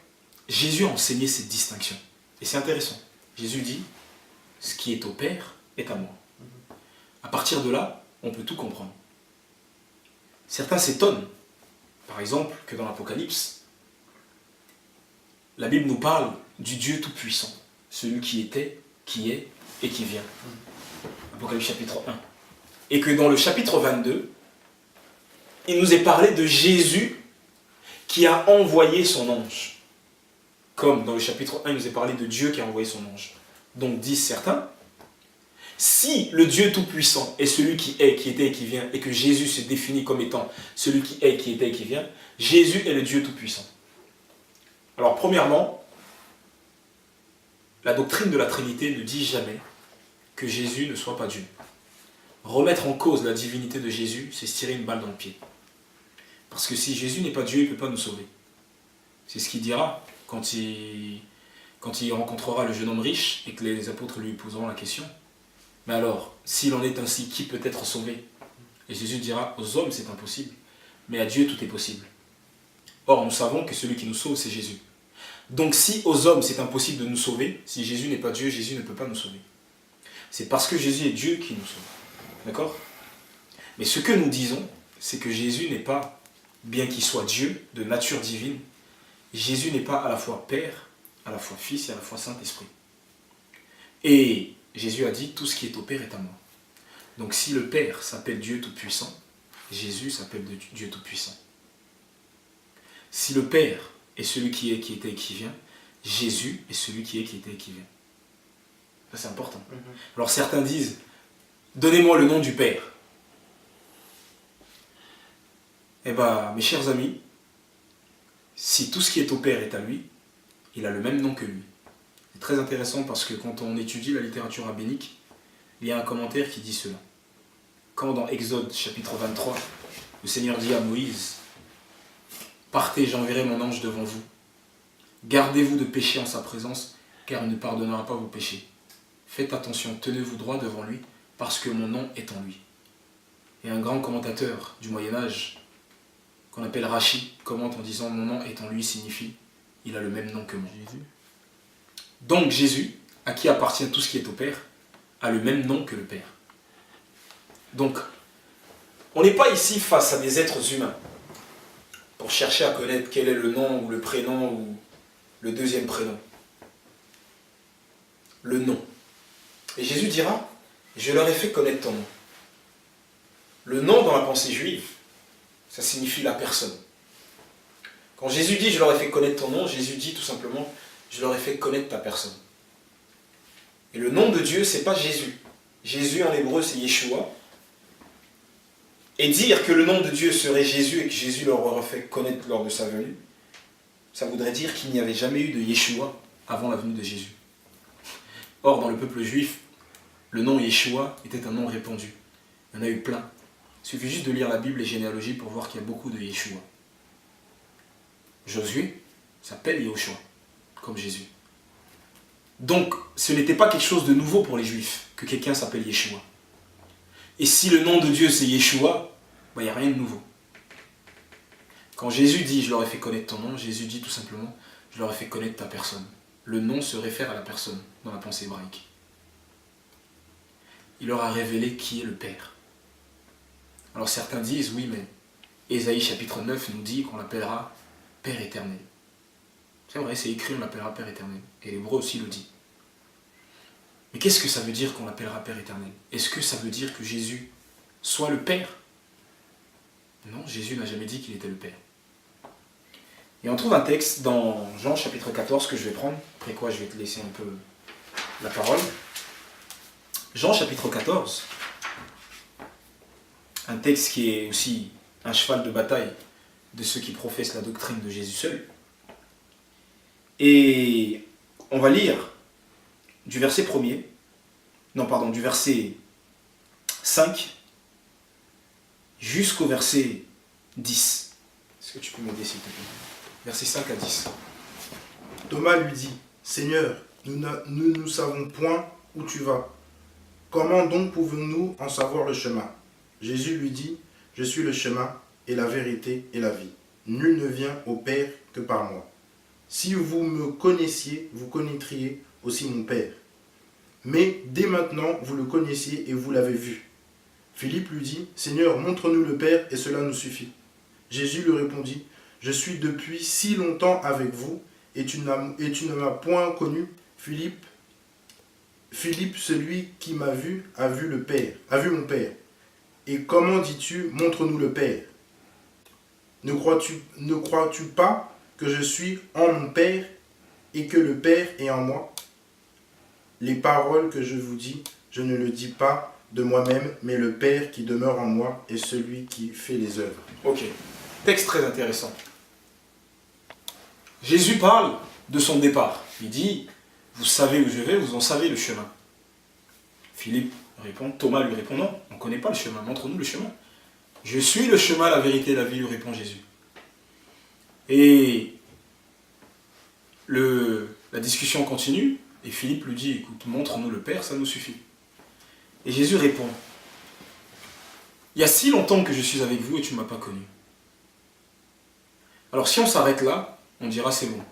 Jésus a enseigné cette distinction. Et c'est intéressant. Jésus dit, ce qui est au Père est à moi. À partir de là, on peut tout comprendre. Certains s'étonnent, par exemple, que dans l'Apocalypse, la Bible nous parle du Dieu Tout-Puissant, celui qui était, qui est et qui vient. Apocalypse chapitre 1. Et que dans le chapitre 22, il nous est parlé de Jésus qui a envoyé son ange. Comme dans le chapitre 1, il nous est parlé de Dieu qui a envoyé son ange. Donc disent certains, si le Dieu Tout-Puissant est celui qui est, qui était et qui vient, et que Jésus se définit comme étant celui qui est, qui était et qui vient, Jésus est le Dieu Tout-Puissant. Alors premièrement, la doctrine de la Trinité ne dit jamais que Jésus ne soit pas Dieu. Remettre en cause la divinité de Jésus, c'est se tirer une balle dans le pied. Parce que si Jésus n'est pas Dieu, il ne peut pas nous sauver. C'est ce qu'il dira quand il rencontrera le jeune homme riche et que les apôtres lui poseront la question. Mais alors, s'il en est ainsi, qui peut être sauvé? Et Jésus dira, aux hommes c'est impossible, mais à Dieu tout est possible. Or, nous savons que celui qui nous sauve, c'est Jésus. Donc si aux hommes c'est impossible de nous sauver, si Jésus n'est pas Dieu, Jésus ne peut pas nous sauver. C'est parce que Jésus est Dieu qui nous sauve. D'accord? Mais ce que nous disons, c'est que Jésus n'est pas, bien qu'il soit Dieu, de nature divine, Jésus n'est pas à la fois Père, à la fois Fils et à la fois Saint-Esprit. Et Jésus a dit, tout ce qui est au Père est à moi. Donc si le Père s'appelle Dieu Tout-Puissant, Jésus s'appelle Dieu Tout-Puissant. Si le Père est celui qui est, qui était et qui vient, Jésus est celui qui est, qui était et qui vient. Ça c'est important. Alors certains disent, donnez-moi le nom du Père. Eh bien, mes chers amis, si tout ce qui est au Père est à lui, il a le même nom que lui. C'est très intéressant parce que quand on étudie la littérature rabbinique, il y a un commentaire qui dit cela. Quand dans Exode chapitre 23, le Seigneur dit à Moïse, « Partez, j'enverrai mon ange devant vous. Gardez-vous de pécher en sa présence, car il ne pardonnera pas vos péchés. Faites attention, tenez-vous droit devant lui, parce que mon nom est en lui. » Et un grand commentateur du Moyen-Âge, qu'on appelle Rachi, commente en disant « Mon nom est en lui » signifie « Il a le même nom que moi. » Jésus. Donc Jésus, à qui appartient tout ce qui est au Père, a le même nom que le Père. Donc, on n'est pas ici face à des êtres humains pour chercher à connaître quel est le nom ou le prénom ou le deuxième prénom. Le nom. Et Jésus dira, je leur ai fait connaître ton nom. Le nom dans la pensée juive, ça signifie la personne. Quand Jésus dit, je leur ai fait connaître ton nom, Jésus dit tout simplement, je leur ai fait connaître ta personne. Et le nom de Dieu, c'est pas Jésus. Jésus en hébreu, c'est Yeshua. Et dire que le nom de Dieu serait Jésus et que Jésus leur aurait fait connaître lors de sa venue, ça voudrait dire qu'il n'y avait jamais eu de Yeshua avant la venue de Jésus. Or, dans le peuple juif, le nom Yeshua était un nom répandu. Il y en a eu plein. Il suffit juste de lire la Bible et les généalogies pour voir qu'il y a beaucoup de Yeshua. Josué s'appelle Yahushua, comme Jésus. Donc, ce n'était pas quelque chose de nouveau pour les Juifs, que quelqu'un s'appelle Yeshua. Et si le nom de Dieu c'est Yeshua, il n'y a rien de nouveau. Quand Jésus dit « je leur ai fait connaître ton nom », Jésus dit tout simplement « je leur ai fait connaître ta personne ». Le nom se réfère à la personne dans la pensée hébraïque. Il leur a révélé qui est le Père. Alors certains disent « oui, mais Ésaïe chapitre 9 nous dit qu'on l'appellera Père éternel ». C'est vrai, c'est écrit, on l'appellera Père éternel. Et l'hébreu aussi le dit. Mais qu'est-ce que ça veut dire qu'on l'appellera Père éternel? Est-ce que ça veut dire que Jésus soit le Père? Non, Jésus n'a jamais dit qu'il était le Père. Et on trouve un texte dans Jean chapitre 14 que je vais prendre, après quoi je vais te laisser un peu la parole. Jean chapitre 14, un texte qui est aussi un cheval de bataille de ceux qui professent la doctrine de Jésus seul. Et on va lire du verset 1er, du verset 5 jusqu'au verset 10. Est-ce que tu peux m'aider s'il te plaît? Versets 5 à 10.
Thomas lui dit, « Seigneur, nous ne savons point où tu vas. Comment donc pouvons-nous en savoir le chemin ?» Jésus lui dit, « Je suis le chemin et la vérité et la vie. Nul ne vient au Père que par moi. Si vous me connaissiez, vous connaîtriez aussi mon Père. Mais dès maintenant, vous le connaissiez et vous l'avez vu. » Philippe lui dit, « Seigneur, montre-nous le Père et cela nous suffit. » Jésus lui répondit, « Je suis depuis si longtemps avec vous et tu ne m'as point connu, Philippe. Philippe, celui qui m'a vu, a vu le Père, a vu mon Père. Et comment dis-tu, montre-nous le Père? Ne crois-tu pas que je suis en mon Père et que le Père est en moi? Les paroles que je vous dis, je ne le dis pas de moi-même, mais le Père qui demeure en moi est celui qui fait les œuvres.
Ok, texte très intéressant. Jésus parle de son départ. Il dit, vous savez où je vais, vous en savez le chemin. Philippe répond, Thomas lui répond, non, on ne connaît pas le chemin, montre-nous le chemin. Je suis le chemin, la vérité et la vie, lui répond Jésus. Et la discussion continue, et Philippe lui dit, écoute, montre-nous le Père, ça nous suffit. Et Jésus répond, il y a si longtemps que je suis avec vous et tu ne m'as pas connu. Alors si on s'arrête là, on dira c'est bon.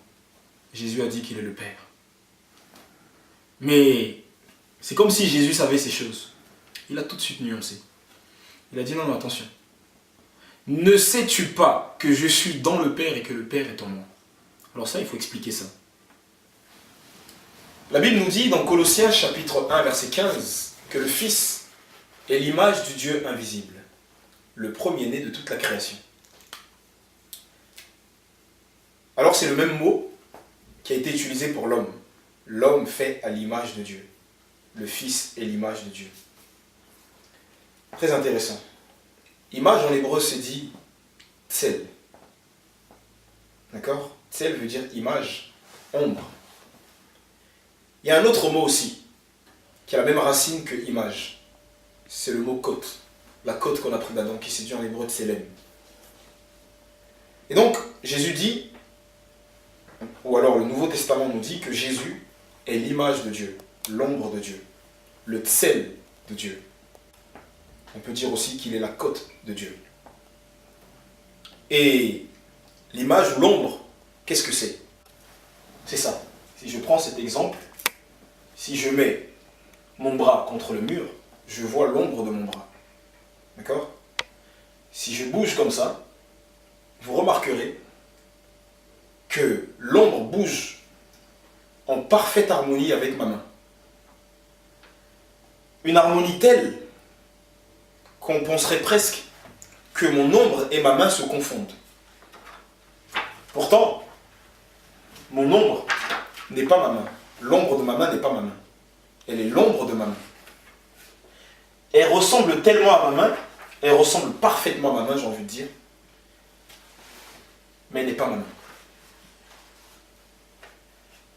Jésus a dit qu'il est le Père. Mais c'est comme si Jésus savait ces choses. Il a tout de suite nuancé. Il a dit non, non, attention. Ne sais-tu pas que je suis dans le Père et que le Père est en moi? Alors ça, il faut expliquer ça. La Bible nous dit dans Colossiens chapitre 1, verset 15, que le Fils est l'image du Dieu invisible, le premier-né de toute la création. Alors c'est le même mot qui a été utilisé pour l'homme. L'homme fait à l'image de Dieu. Le Fils est l'image de Dieu. Très intéressant. Image en hébreu se dit tsel. D'accord? Tsel veut dire image, ombre. Il y a un autre mot aussi, qui a la même racine que image. C'est le mot côte. La côte qu'on a pris d'Adam, qui se dit en hébreu tselem. Et donc, Jésus dit, ou alors le Nouveau Testament nous dit que Jésus est l'image de Dieu, l'ombre de Dieu, le tsel de Dieu. On peut dire aussi qu'il est la côte de Dieu. Et l'image ou l'ombre, qu'est-ce que c'est? C'est ça. Si je prends cet exemple, si je mets mon bras contre le mur, je vois l'ombre de mon bras. D'accord? Si je bouge comme ça, vous remarquerez que l'ombre bouge en parfaite harmonie avec ma main. Une harmonie telle qu'on penserait presque que mon ombre et ma main se confondent. Pourtant, mon ombre n'est pas ma main. L'ombre de ma main n'est pas ma main. Elle est l'ombre de ma main. Elle ressemble tellement à ma main, elle ressemble parfaitement à ma main, j'ai envie de dire, mais elle n'est pas ma main.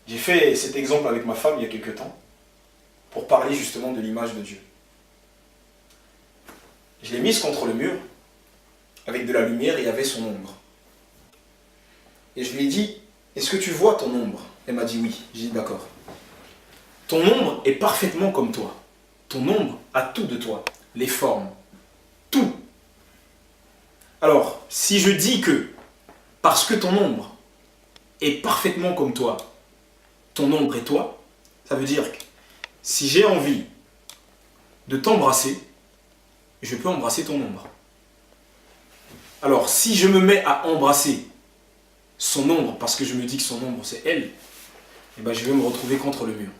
J'ai fait cet exemple avec ma femme il y a quelque temps, pour parler justement de l'image de Dieu. Je l'ai mise contre le mur, avec de la lumière, et il y avait son ombre. Et je lui ai dit, est-ce que tu vois ton ombre? Elle m'a dit oui. J'ai dit d'accord. Ton ombre est parfaitement comme toi. Ton ombre a tout de toi. Les formes. Tout. Alors, si je dis que, parce que ton ombre est parfaitement comme toi, ton ombre est toi, ça veut dire que si j'ai envie de t'embrasser, je peux embrasser ton ombre. Alors, si je me mets à embrasser son ombre, parce que je me dis que son ombre c'est elle, eh ben je vais me retrouver contre le mur.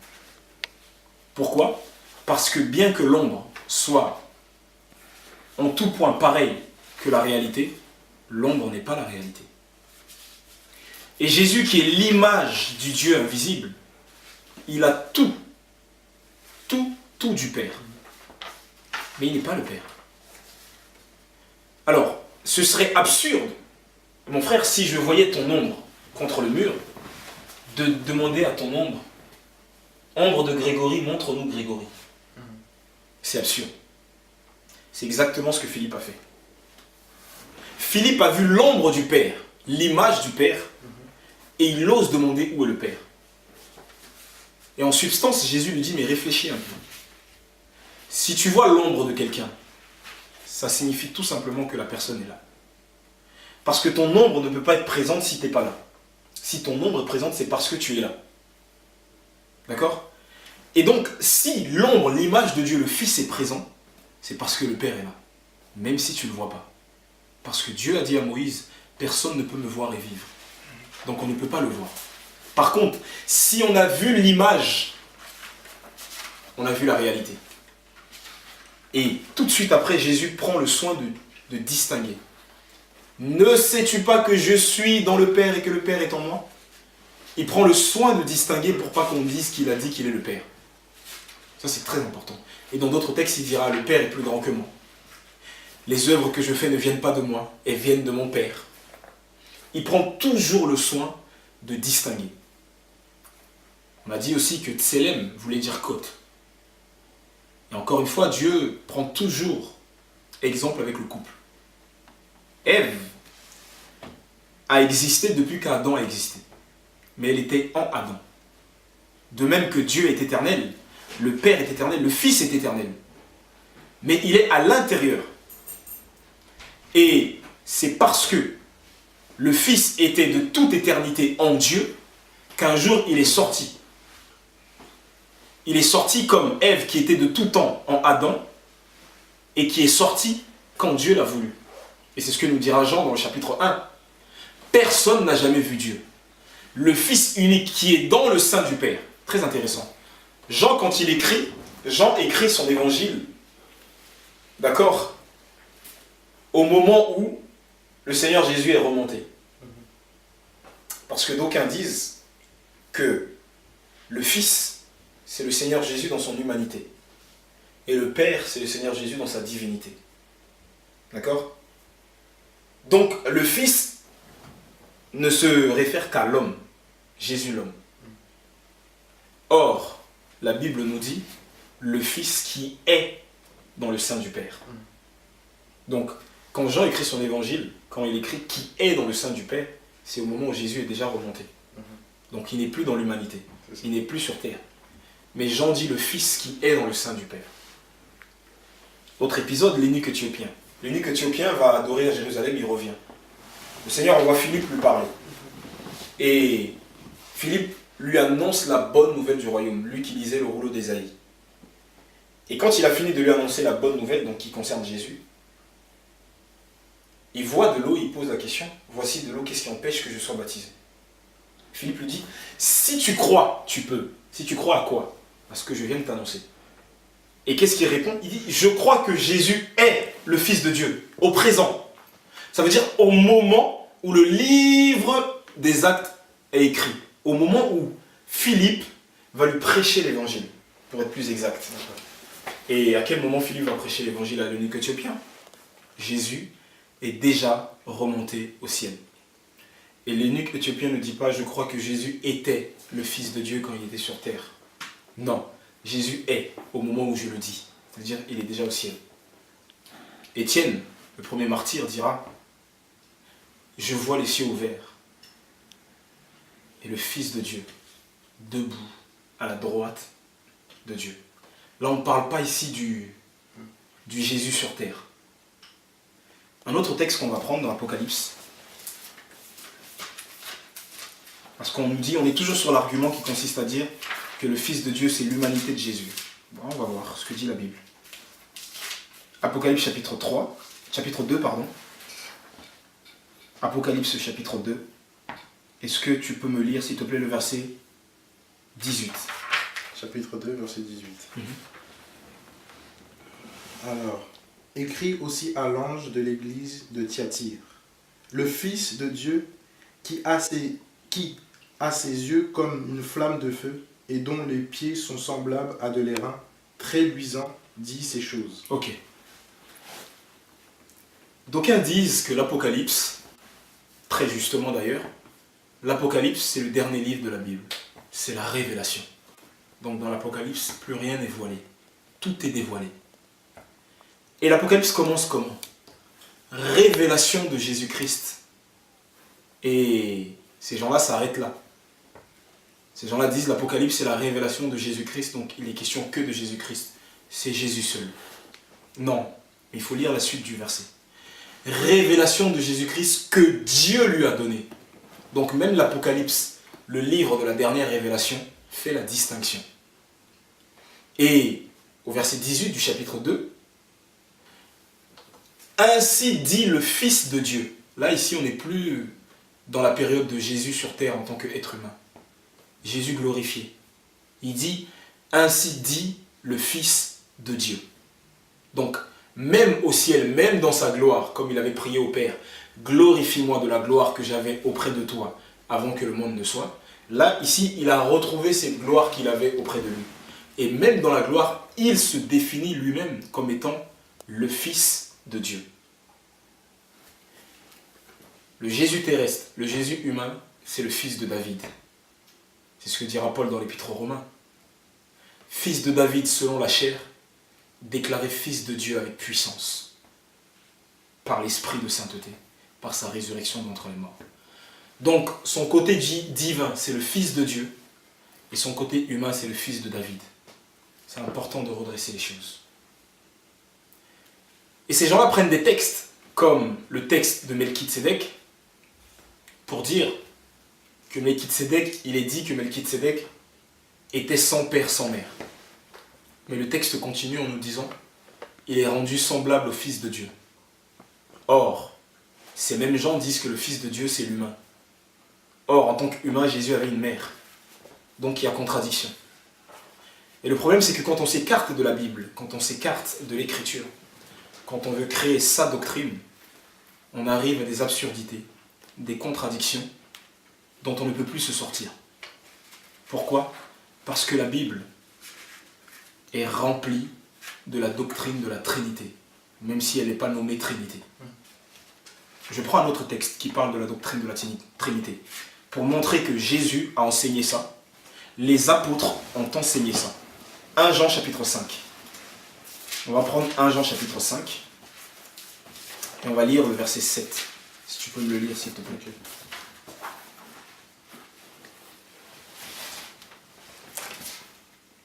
Pourquoi? Parce que bien que l'ombre soit en tout point pareille que la réalité, l'ombre n'est pas la réalité. Et Jésus, qui est l'image du Dieu invisible, il a tout du Père. Mais il n'est pas le Père. Alors, ce serait absurde, mon frère, si je voyais ton ombre contre le mur, de demander à ton ombre, ombre de Grégory, montre-nous Grégory. C'est absurde. C'est exactement ce que Philippe a fait. Philippe a vu l'ombre du Père, l'image du Père, et il ose demander où est le Père. Et en substance, Jésus lui dit, mais réfléchis un peu. Si tu vois l'ombre de quelqu'un, ça signifie tout simplement que la personne est là. Parce que ton ombre ne peut pas être présente si tu n'es pas là. Si ton ombre est présente, c'est parce que tu es là. D'accord? Et donc, si l'ombre, l'image de Dieu, le Fils est présent, c'est parce que le Père est là. Même si tu ne le vois pas. Parce que Dieu a dit à Moïse, personne ne peut me voir et vivre. Donc on ne peut pas le voir. Par contre, si on a vu l'image, on a vu la réalité. Et tout de suite après, Jésus prend le soin de distinguer. Ne sais-tu pas que je suis dans le Père et que le Père est en moi? Il prend le soin de distinguer pour pas qu'on dise qu'il a dit qu'il est le Père. Ça, c'est très important. Et dans d'autres textes, il dira, le Père est plus grand que moi. Les œuvres que je fais ne viennent pas de moi, elles viennent de mon Père. Il prend toujours le soin de distinguer. On a dit aussi que Tselem voulait dire côte. Et encore une fois, Dieu prend toujours exemple avec le couple. Ève a existé depuis qu'Adam a existé. Mais elle était en Adam. De même que Dieu est éternel, le Père est éternel, le Fils est éternel. Mais il est à l'intérieur. Et c'est parce que le Fils était de toute éternité en Dieu qu'un jour il est sorti. Il est sorti comme Ève qui était de tout temps en Adam et qui est sorti quand Dieu l'a voulu. Et c'est ce que nous dira Jean dans le chapitre 1. Personne n'a jamais vu Dieu. Le Fils unique qui est dans le sein du Père. Très intéressant. Jean, quand il écrit, Jean écrit son évangile, d'accord, au moment où le Seigneur Jésus est remonté. Parce que d'aucuns disent que le Fils, c'est le Seigneur Jésus dans son humanité. Et le Père, c'est le Seigneur Jésus dans sa divinité. D'accord? Donc, le Fils ne se réfère qu'à l'homme, Jésus l'homme. Or, la Bible nous dit le Fils qui est dans le sein du Père. Donc, quand Jean écrit son évangile, quand il écrit qui est dans le sein du Père, c'est au moment où Jésus est déjà remonté. Donc, il n'est plus dans l'humanité, il n'est plus sur terre. Mais Jean dit le Fils qui est dans le sein du Père. Autre épisode, l'eunuque éthiopien. L'eunuque éthiopien va adorer à Jérusalem, il revient. Le Seigneur envoie Philippe lui parler. Et Philippe lui annonce la bonne nouvelle du royaume, lui qui lisait le rouleau d'Ésaïe. Et quand il a fini de lui annoncer la bonne nouvelle, donc qui concerne Jésus, il voit de l'eau, il pose la question, voici de l'eau, qu'est-ce qui empêche que je sois baptisé? Philippe lui dit, si tu crois, tu peux. Si tu crois à quoi? À ce que je viens de t'annoncer. Et qu'est-ce qu'il répond? Il dit, je crois que Jésus est le Fils de Dieu, au présent. Ça veut dire au moment où le livre des actes est écrit. Au moment où Philippe va lui prêcher l'évangile, pour être plus exact. Et à quel moment Philippe va prêcher l'évangile à l'eunuque éthiopien? Jésus est déjà remonté au ciel. Et l'eunuque éthiopien ne dit pas, je crois que Jésus était le Fils de Dieu quand il était sur terre. Non, Jésus est au moment où je le dis. C'est-à-dire, il est déjà au ciel. Étienne, le premier martyr, dira, je vois les cieux ouverts et le Fils de Dieu debout à la droite de Dieu. Là, on ne parle pas ici du Jésus sur terre. Un autre texte qu'on va prendre dans l'Apocalypse, parce qu'on nous dit, on est toujours sur l'argument qui consiste à dire que le Fils de Dieu, c'est l'humanité de Jésus. Bon, on va voir ce que dit la Bible. Apocalypse chapitre 2, pardon. Apocalypse chapitre 2. Est-ce que tu peux me lire, s'il te plaît, le verset 18?
Chapitre 2, verset 18. Alors, écrit aussi à l'ange de l'église de Thyatire, le Fils de Dieu qui a ses yeux comme une flamme de feu et dont les pieds sont semblables à de l'airain, très luisant, dit ces choses.
Ok. D'aucuns disent que l'Apocalypse, très justement d'ailleurs, l'Apocalypse c'est le dernier livre de la Bible. C'est la révélation. Donc dans l'Apocalypse, plus rien n'est voilé. Tout est dévoilé. Et l'Apocalypse commence comment? Révélation de Jésus-Christ. Et ces gens-là s'arrêtent là. Ces gens-là disent l'Apocalypse c'est la révélation de Jésus-Christ, donc il est question que de Jésus-Christ. C'est Jésus seul. Non, il faut lire la suite du verset. Révélation de Jésus-Christ que Dieu lui a donné. Donc même l'Apocalypse, le livre de la dernière révélation, fait la distinction. Et au verset 18 du chapitre 2, ainsi dit le Fils de Dieu. Là, ici, on n'est plus dans la période de Jésus sur terre en tant qu'être humain. Jésus glorifié. Il dit, ainsi dit le Fils de Dieu. Donc, même au ciel, même dans sa gloire, comme il avait prié au Père, glorifie-moi de la gloire que j'avais auprès de toi avant que le monde ne soit. Là, ici, il a retrouvé cette gloire qu'il avait auprès de lui. Et même dans la gloire, il se définit lui-même comme étant le Fils de Dieu. Le Jésus terrestre, le Jésus humain, c'est le fils de David. C'est ce que dira Paul dans l'Épître aux Romains. Fils de David selon la chair, déclaré fils de Dieu avec puissance, par l'esprit de sainteté, par sa résurrection d'entre les morts. Donc, son côté divin, c'est le fils de Dieu, et son côté humain, c'est le fils de David. C'est important de redresser les choses. Et ces gens-là prennent des textes, comme le texte de Melchitsédek, pour dire que Melchitsédek, il est dit que Melchitsédek était sans père, sans mère. Mais le texte continue en nous disant, il est rendu semblable au Fils de Dieu. Or, ces mêmes gens disent que le Fils de Dieu, c'est l'humain. Or, en tant qu'humain, Jésus avait une mère. Donc il y a contradiction. Et le problème, c'est que quand on s'écarte de la Bible, quand on s'écarte de l'Écriture, quand on veut créer sa doctrine, on arrive à des absurdités, des contradictions dont on ne peut plus se sortir. Pourquoi ? Parce que la Bible est remplie de la doctrine de la Trinité, même si elle n'est pas nommée Trinité. Je prends un autre texte qui parle de la doctrine de la Trinité, pour montrer que Jésus a enseigné ça, les apôtres ont enseigné ça. 1 Jean chapitre 5. On va prendre 1 Jean chapitre 5, et on va lire le verset 7. Si tu peux me le lire, s'il te plaît.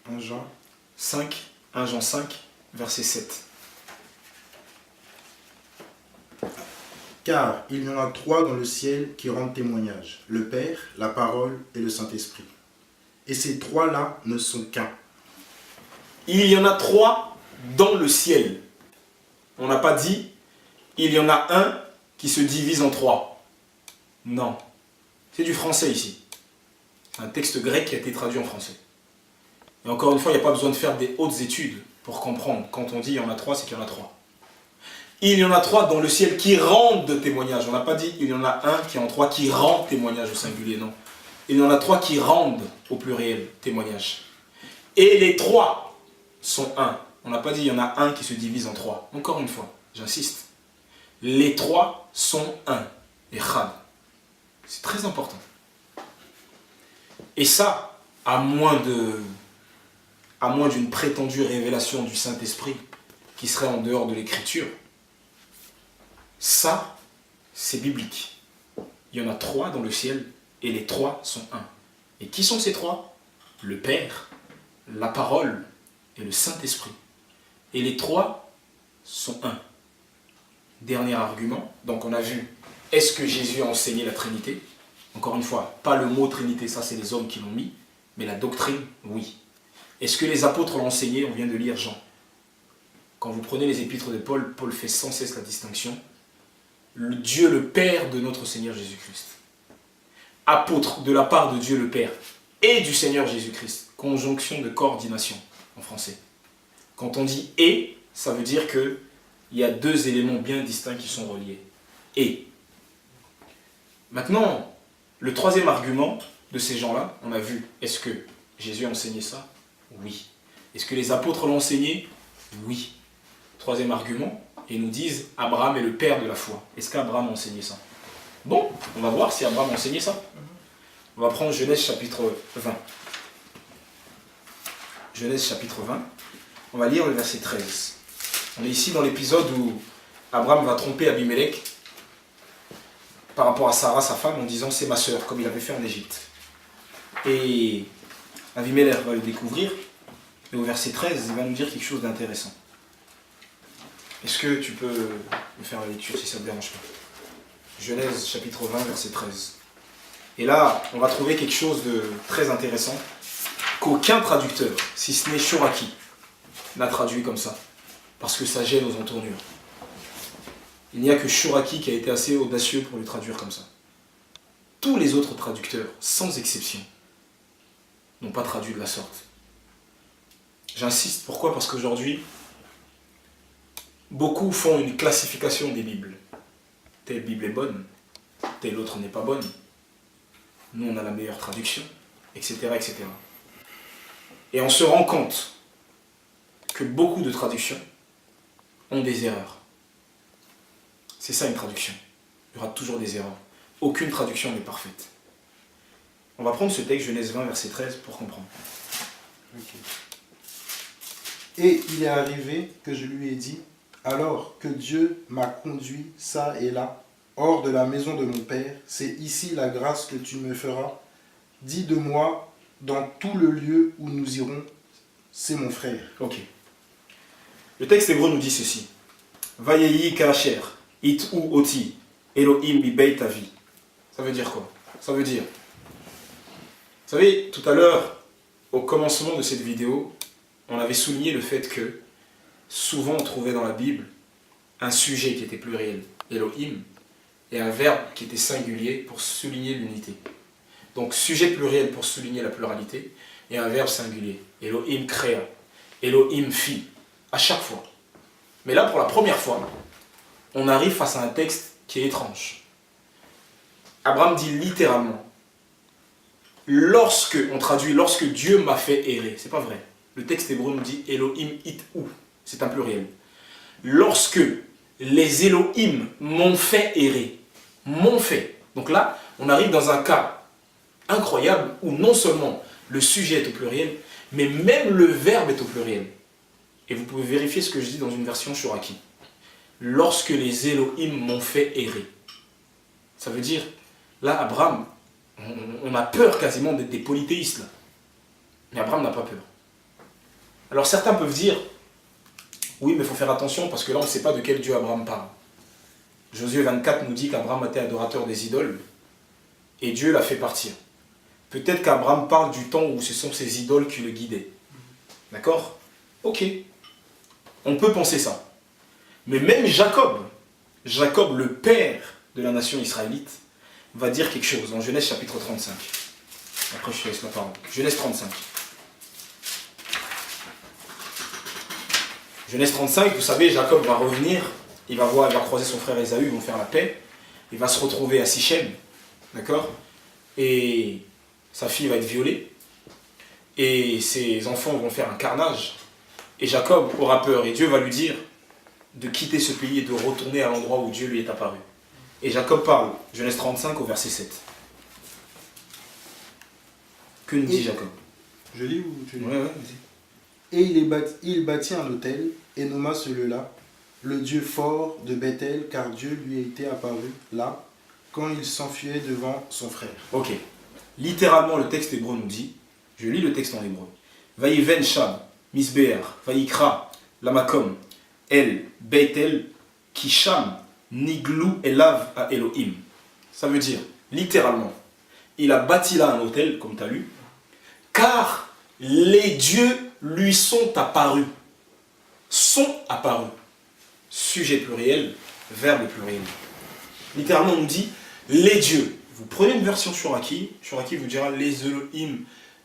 1 Jean
5, 1 Jean 5, verset 7.
Car il y en a trois dans le ciel qui rendent témoignage, le Père, la Parole et le Saint-Esprit. Et ces trois-là ne sont qu'un.
Il y en a trois dans le ciel. On n'a pas dit, il y en a un qui se divise en trois. Non. C'est du français ici. C'est un texte grec qui a été traduit en français. Et encore une fois, il n'y a pas besoin de faire des hautes études pour comprendre. Quand on dit il y en a trois, c'est qu'il y en a trois. Il y en a trois dans le ciel qui rendent témoignage. On n'a pas dit il y en a un qui est en trois qui rend témoignage au singulier, non. Il y en a trois qui rendent au pluriel témoignage. Et les trois sont un. On n'a pas dit il y en a un qui se divise en trois. Encore une fois, j'insiste. Les trois sont un. Echad. C'est très important. Et ça, à moins d'une prétendue révélation du Saint-Esprit qui serait en dehors de l'Écriture, ça, c'est biblique. Il y en a trois dans le ciel et les trois sont un. Et qui sont ces trois ? Le Père, la Parole et le Saint-Esprit. Et les trois sont un. Dernier argument, donc on a vu, est-ce que Jésus a enseigné la Trinité ? Encore une fois, pas le mot Trinité, ça c'est les hommes qui l'ont mis, mais la doctrine, oui. Est-ce que les apôtres l'ont enseigné ? On vient de lire Jean. Quand vous prenez les épîtres de Paul, Paul fait sans cesse la distinction. Le Dieu le Père de notre Seigneur Jésus-Christ. Apôtre de la part de Dieu le Père et du Seigneur Jésus-Christ. Conjonction de coordination en français. Quand on dit « et », ça veut dire qu'il y a deux éléments bien distincts qui sont reliés. « Et ». Maintenant, le troisième argument de ces gens-là, on a vu, est-ce que Jésus a enseigné ça ? Oui. Est-ce que les apôtres l'ont enseigné ? Oui. Troisième argument, ils nous disent Abraham est le père de la foi. Est-ce qu'Abraham a enseigné ça ? Bon, on va voir si Abraham a enseigné ça. On va prendre Genèse chapitre 20. Genèse chapitre 20. On va lire le verset 13. On est ici dans l'épisode où Abraham va tromper Abimelech par rapport à Sarah, sa femme, en disant c'est ma sœur, comme il avait fait en Égypte. Et Abimelech va le découvrir, et au verset 13, il va nous dire quelque chose d'intéressant. Est-ce que tu peux me faire la lecture si ça ne te dérange pas ? Genèse chapitre 20, verset 13. Et là, on va trouver quelque chose de très intéressant qu'aucun traducteur, si ce n'est Shoraki, n'a traduit comme ça, parce que ça gêne aux entournures. Il n'y a que Shoraki qui a été assez audacieux pour le traduire comme ça. Tous les autres traducteurs, sans exception, n'ont pas traduit de la sorte. J'insiste, pourquoi ? Parce qu'aujourd'hui, beaucoup font une classification des Bibles. Telle Bible est bonne, telle autre n'est pas bonne. Nous, on a la meilleure traduction, etc., etc. Et on se rend compte que beaucoup de traductions ont des erreurs. C'est ça une traduction. Il y aura toujours des erreurs. Aucune traduction n'est parfaite. On va prendre ce texte, Genèse 20, verset 13, pour comprendre.
Ok. Et il est arrivé que je lui ai dit, alors que Dieu m'a conduit ça et là, hors de la maison de mon père, c'est ici la grâce que tu me feras. Dis de moi, dans tout le lieu où nous irons, c'est mon frère.
Ok. Le texte hébreu nous dit ceci. Vayehi kasher, it u oti, Elohim bi beit avi. Ça veut dire quoi? Ça veut dire... Vous savez, tout à l'heure, au commencement de cette vidéo, on avait souligné le fait que souvent on trouvait dans la Bible un sujet qui était pluriel, Elohim, et un verbe qui était singulier pour souligner l'unité. Donc sujet pluriel pour souligner la pluralité, et un verbe singulier. Elohim créa, Elohim fit, à chaque fois. Mais là, pour la première fois, on arrive face à un texte qui est étrange. Abraham dit littéralement, on traduit lorsque Dieu m'a fait errer, c'est pas vrai. Le texte hébreu nous dit Elohim it ou, c'est un pluriel. Lorsque les Elohim m'ont fait errer, m'ont fait. Donc là, on arrive dans un cas incroyable où non seulement le sujet est au pluriel, mais même le verbe est au pluriel. Et vous pouvez vérifier ce que je dis dans une version Shoraki. Lorsque les Elohim m'ont fait errer. Ça veut dire, là, Abraham, on a peur quasiment d'être des polythéistes là. Mais Abraham n'a pas peur. Alors certains peuvent dire, oui mais il faut faire attention parce que là on ne sait pas de quel Dieu Abraham parle. Josué 24 nous dit qu'Abraham était adorateur des idoles et Dieu l'a fait partir. Peut-être qu'Abraham parle du temps où ce sont ces idoles qui le guidaient. D'accord? Ok. On peut penser ça. Mais même Jacob, le père de la nation israélite, va dire quelque chose en Genèse chapitre 35. Après je te laisse la parole. Genèse 35. Genèse 35, vous savez, Jacob va revenir, il va croiser son frère Ésaü, ils vont faire la paix, il va se retrouver à Sichem, d'accord? Et sa fille va être violée, et ses enfants vont faire un carnage, et Jacob aura peur, et Dieu va lui dire de quitter ce pays et de retourner à l'endroit où Dieu lui est apparu. Et Jacob parle, Genèse 35 au verset 7. Que nous dit Jacob?
Je lis ou tu lis?
Ouais, vas-y.
Et il bâtit un autel et nomma celui-là le Dieu fort de Bethel, car Dieu lui était apparu là quand il s'enfuyait devant son frère.
Ok. Littéralement, le texte hébreu nous dit, je lis le texte en hébreu. Vayiven Sham, Misbeer, Vayikra, Lamakom, El, Bethel, Kisham, Niglou, Elav à Elohim. Ça veut dire, littéralement, il a bâti là un autel, comme tu as lu, car les dieux lui sont apparus. Sont apparus. Sujet pluriel, verbe pluriel. Littéralement, on nous dit les dieux. Vous prenez une version Shoraki, Shoraki vous dira les Elohim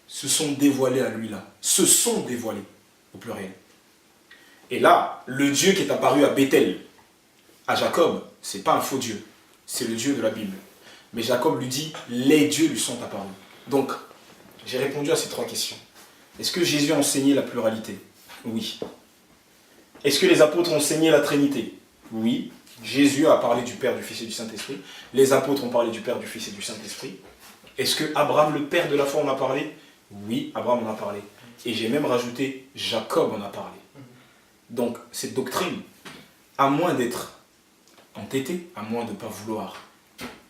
se sont dévoilés à lui là. Se sont dévoilés, au pluriel. Et là, le Dieu qui est apparu à Bethel, à Jacob, c'est pas un faux Dieu. C'est le Dieu de la Bible. Mais Jacob lui dit les dieux lui sont apparus. Donc, j'ai répondu à ces trois questions. Est-ce que Jésus a enseigné la pluralité? Oui. Est-ce que les apôtres ont enseigné la Trinité? Oui. Jésus a parlé du Père, du Fils et du Saint-Esprit. Les apôtres ont parlé du Père, du Fils et du Saint-Esprit. Est-ce que Abraham, le père de la foi, en a parlé? Oui, Abraham en a parlé. Et j'ai même rajouté, Jacob en a parlé. Donc, cette doctrine, à moins d'être entêtée, à moins de ne pas vouloir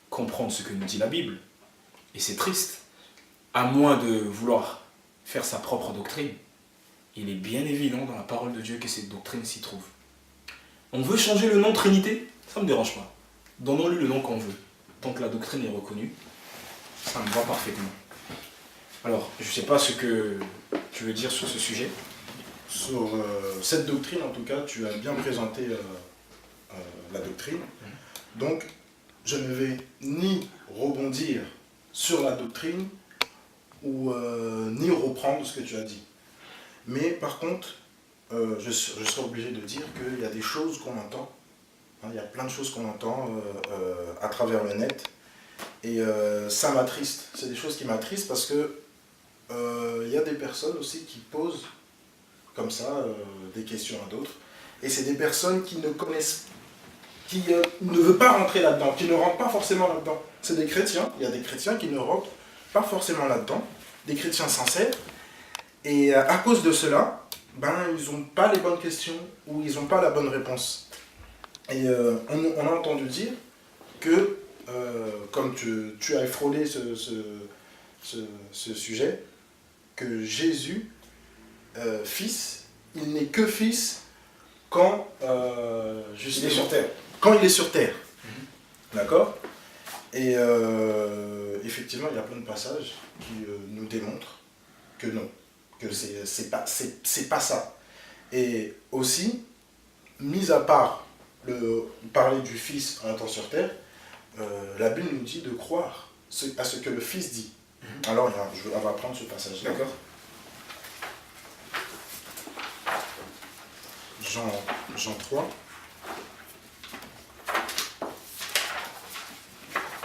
comprendre ce que nous dit la Bible, et c'est triste, à moins de vouloir faire sa propre doctrine, il est bien évident dans la parole de Dieu que cette doctrine s'y trouve. On veut changer le nom Trinité? Ça ne me dérange pas. Donnons-lui le nom qu'on veut. Tant que la doctrine est reconnue, ça me va parfaitement. Alors, je ne sais pas ce que tu veux dire sur ce sujet.
Sur cette doctrine, en tout cas, tu as bien présenté la doctrine. Donc, je ne vais ni rebondir sur la doctrine, ou ni reprendre ce que tu as dit. Mais par contre, je serais obligé de dire qu'il y a des choses qu'on entend. Hein, il y a plein de choses qu'on entend à travers le net. Et ça m'attriste. C'est des choses qui m'attristent parce que il y a des personnes aussi qui posent comme ça des questions à d'autres. Et c'est des personnes qui ne connaissent, qui ne veulent pas rentrer là-dedans, qui ne rentrent pas forcément là-dedans. C'est des chrétiens. Il y a des chrétiens qui ne rentrent pas forcément là-dedans. Des chrétiens sincères. Et à cause de cela, ben, ils n'ont pas les bonnes questions ou ils n'ont pas la bonne réponse. Et on a entendu dire que, comme tu as effleuré ce sujet, que Jésus, fils, il n'est que fils quand,
Il est sur terre.
Quand il est sur terre. D'accord? Et effectivement, il y a plein de passages qui nous démontrent que non, que c'est pas ça. Et aussi, mis à part parler du Fils en étant sur terre, la Bible nous dit de croire à ce que le Fils dit. Alors, on va prendre ce passage-là.
D'accord.
Jean 3.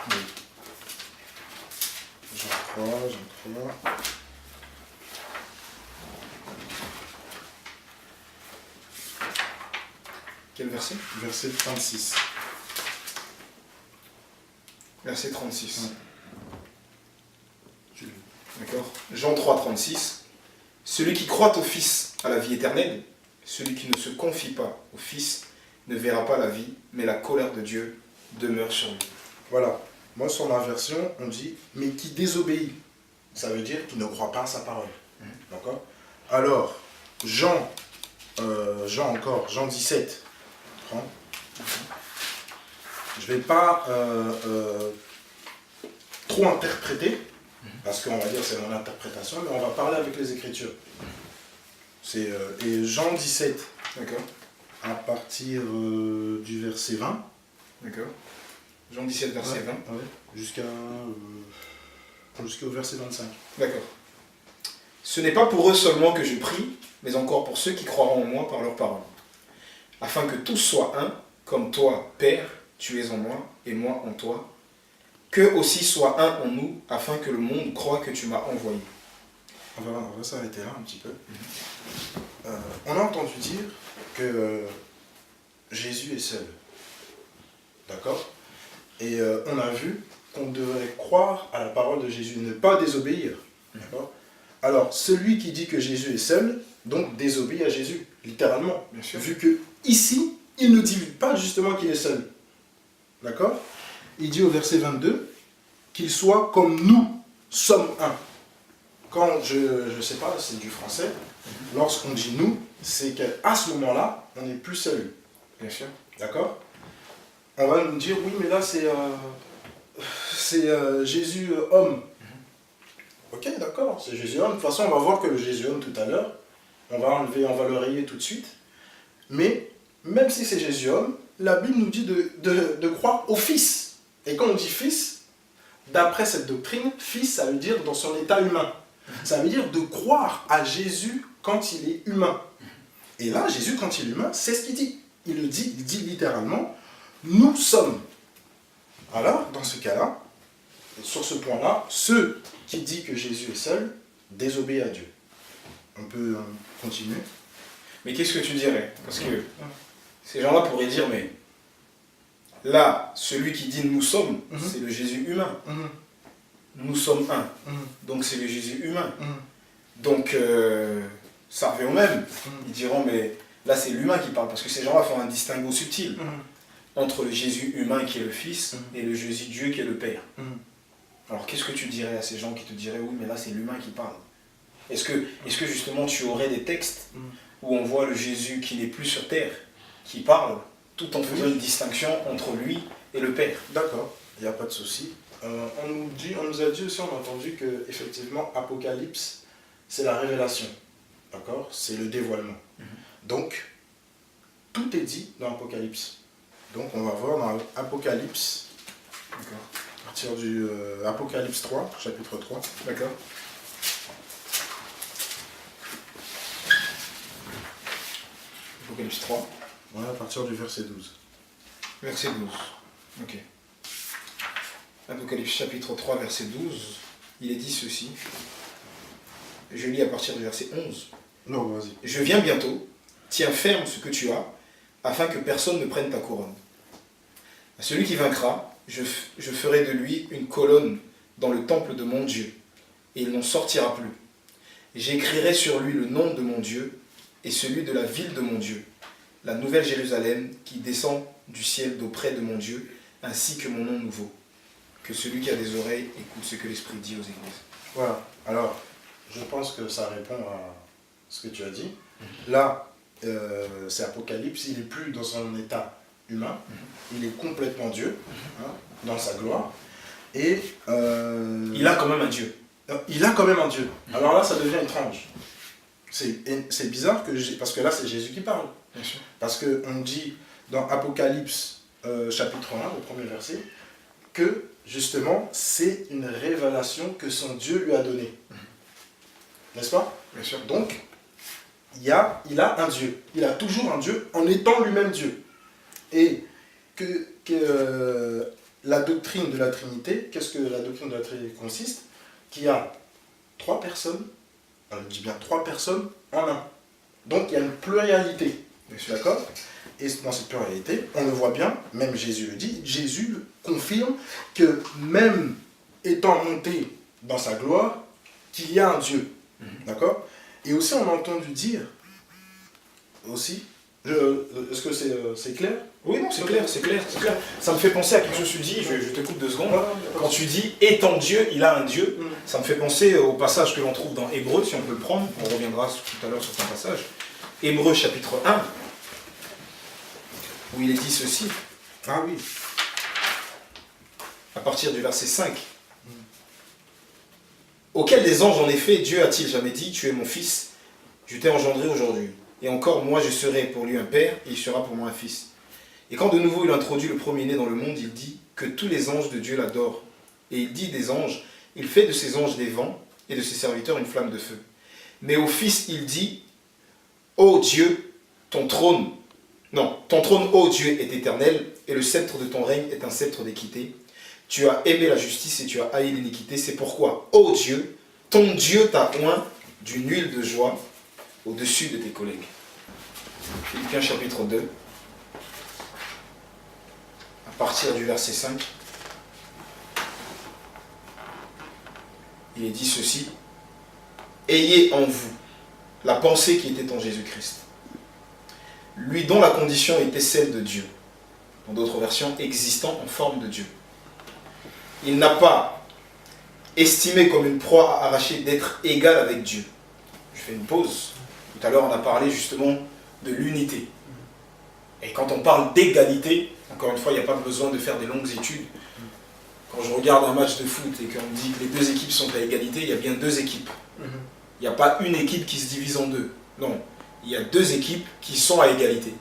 Oui. Jean 3.
Quel verset?
Verset 36.
Verset 36.
Ouais.
D'accord. Jean 3, 36. Celui qui croit au Fils a la vie éternelle. Celui qui ne se confie pas au Fils ne verra pas la vie, mais la colère de Dieu demeure sur lui.
Voilà. Moi, sur ma version, on dit « mais qui désobéit ». Ça veut dire qu'il ne croit pas à sa parole. D'accord? Alors, Jean 17. Prends. Je ne vais pas trop interpréter, parce qu'on va dire que c'est mon interprétation, mais on va parler avec les Écritures. Et Jean 17,
D'accord.
à partir du verset 20.
D'accord. Jean 17, verset 20.
Ouais, jusqu'au verset 25.
D'accord. Ce n'est pas pour eux seulement que je prie, mais encore pour ceux qui croiront en moi par leur parole. Afin que tous soient un, comme toi, Père, tu es en moi, et moi en toi. Qu'eux aussi soient un en nous, afin que le monde croie que tu m'as envoyé.
On va s'arrêter là un petit peu. On a entendu dire que Jésus est seul. D'accord? Et on a vu qu'on devrait croire à la parole de Jésus, ne pas désobéir. D'accord? Alors, celui qui dit que Jésus est seul, donc désobéit à Jésus, littéralement.
Bien sûr.
Vu que ici, il ne dit pas justement qu'il est seul. D'accord? Il dit au verset 22 qu'il soit comme nous sommes un. Quand je sais pas, c'est du français, lorsqu'on dit nous, c'est qu'à ce moment-là, on n'est plus seul.
Bien sûr.
D'accord? On va nous dire, oui, mais là, c'est Jésus homme. Ok, d'accord, c'est Jésus homme. De toute façon, on va voir que le Jésus homme tout à l'heure, on va le rayer tout de suite. Mais, même si c'est Jésus homme, la Bible nous dit de croire au Fils. Et quand on dit Fils, d'après cette doctrine, Fils, ça veut dire dans son état humain. Ça veut dire de croire à Jésus quand il est humain. Et là, Jésus, quand il est humain, c'est ce qu'il dit. Il dit littéralement, nous sommes. Alors, dans ce cas-là, sur ce point-là, ceux qui disent que Jésus est seul désobéissent à Dieu. On peut continuer.
Mais qu'est-ce que tu dirais? Parce que ces gens-là pourraient dire, mais là, celui qui dit nous sommes, c'est le Jésus humain. Nous sommes un. Donc c'est le Jésus humain. Donc ça revient au même. Ils diront, mais là c'est l'humain qui parle. Parce que ces gens-là font un distinguo subtil entre le Jésus humain qui est le Fils et le Jésus Dieu qui est le Père. Alors qu'est-ce que tu dirais à ces gens qui te diraient, oui, mais là c'est l'humain qui parle? Est-ce que justement tu aurais des textes où on voit le Jésus qui n'est plus sur terre, qui parle, tout en faisant une distinction entre lui et le Père?
D'accord, il n'y a pas de souci. On nous a dit aussi, on a entendu que effectivement Apocalypse, c'est la révélation. D'accord? C'est le dévoilement. Donc, tout est dit dans Apocalypse. Donc, on va voir dans Apocalypse, à partir du Apocalypse 3, chapitre 3.
D'accord. Apocalypse 3.
Ouais, à partir du verset 12.
Verset 12. Ok. Apocalypse chapitre 3, verset 12. Il est dit ceci. Je lis à partir du verset 11.
Non, vas-y.
Je viens bientôt, tiens ferme ce que tu as, afin que personne ne prenne ta couronne. À celui qui vaincra, je ferai de lui une colonne dans le temple de mon Dieu, et il n'en sortira plus. J'écrirai sur lui le nom de mon Dieu, et celui de la ville de mon Dieu, la nouvelle Jérusalem qui descend du ciel d'auprès de mon Dieu, ainsi que mon nom nouveau. Que celui qui a des oreilles écoute ce que l'Esprit dit aux églises.
Voilà. Alors, je pense que ça répond à ce que tu as dit. Là, c'est Apocalypse, il n'est plus dans son état humain, il est complètement Dieu, hein, dans sa gloire. Et
il a quand même un Dieu.
Il a quand même un Dieu. Alors là, ça devient étrange. C'est bizarre, parce que là, c'est Jésus qui parle.
Bien sûr.
Parce qu'on dit dans Apocalypse chapitre 1, le premier verset, que justement, c'est une révélation que son Dieu lui a donnée. N'est-ce pas?
Bien sûr.
Donc, il a un Dieu. Il a toujours un Dieu en étant lui-même Dieu. Et que la doctrine de la Trinité, qu'est-ce que la doctrine de la Trinité consiste? Qu'il y a trois personnes, on dit bien trois personnes en un. Donc, il y a une pluralité. D'accord? Et dans cette pluralité, on le voit bien, même Jésus le dit, Jésus confirme que même étant monté dans sa gloire, qu'il y a un Dieu. D'accord? Et aussi, on a entendu dire, aussi, est-ce que c'est clair?
Oui, non, c'est clair, c'est clair, c'est clair. Ça me fait penser à quelque chose que tu dis, je te coupe 2 secondes. Quand tu dis « étant Dieu, il a un Dieu », ça me fait penser au passage que l'on trouve dans Hébreux, si on peut le prendre, on reviendra tout à l'heure sur ce passage. Hébreux chapitre 1, où il est dit ceci.
Ah oui.
À partir du verset 5. Auquel des anges, en effet, Dieu a-t-il jamais dit « Tu es mon fils, je t'ai engendré aujourd'hui. Et encore, moi, je serai pour lui un père, et il sera pour moi un fils. » Et quand de nouveau il introduit le premier-né dans le monde, il dit que tous les anges de Dieu l'adorent. Et il dit des anges, il fait de ses anges des vents, et de ses serviteurs une flamme de feu. Mais au Fils, il dit, ô Dieu, ton trône, ô Dieu, est éternel, et le sceptre de ton règne est un sceptre d'équité. Tu as aimé la justice et tu as haï l'iniquité. C'est pourquoi, ô Dieu, ton Dieu t'a oint d'une huile de joie au-dessus de tes collègues. Philippiens chapitre 2. À partir du verset 5, il est dit ceci. Ayez en vous la pensée qui était en Jésus-Christ, lui dont la condition était celle de Dieu, dans d'autres versions, existant en forme de Dieu. Il n'a pas estimé comme une proie à arracher d'être égal avec Dieu. Je fais une pause. Tout à l'heure, on a parlé justement de l'unité. Et quand on parle d'égalité, encore une fois, il n'y a pas besoin de faire des longues études. Quand je regarde un match de foot et qu'on me dit que les 2 équipes sont à égalité, il y a bien 2 équipes. Il n'y a pas une équipe qui se divise en 2. Non, il y a 2 équipes qui sont à égalité.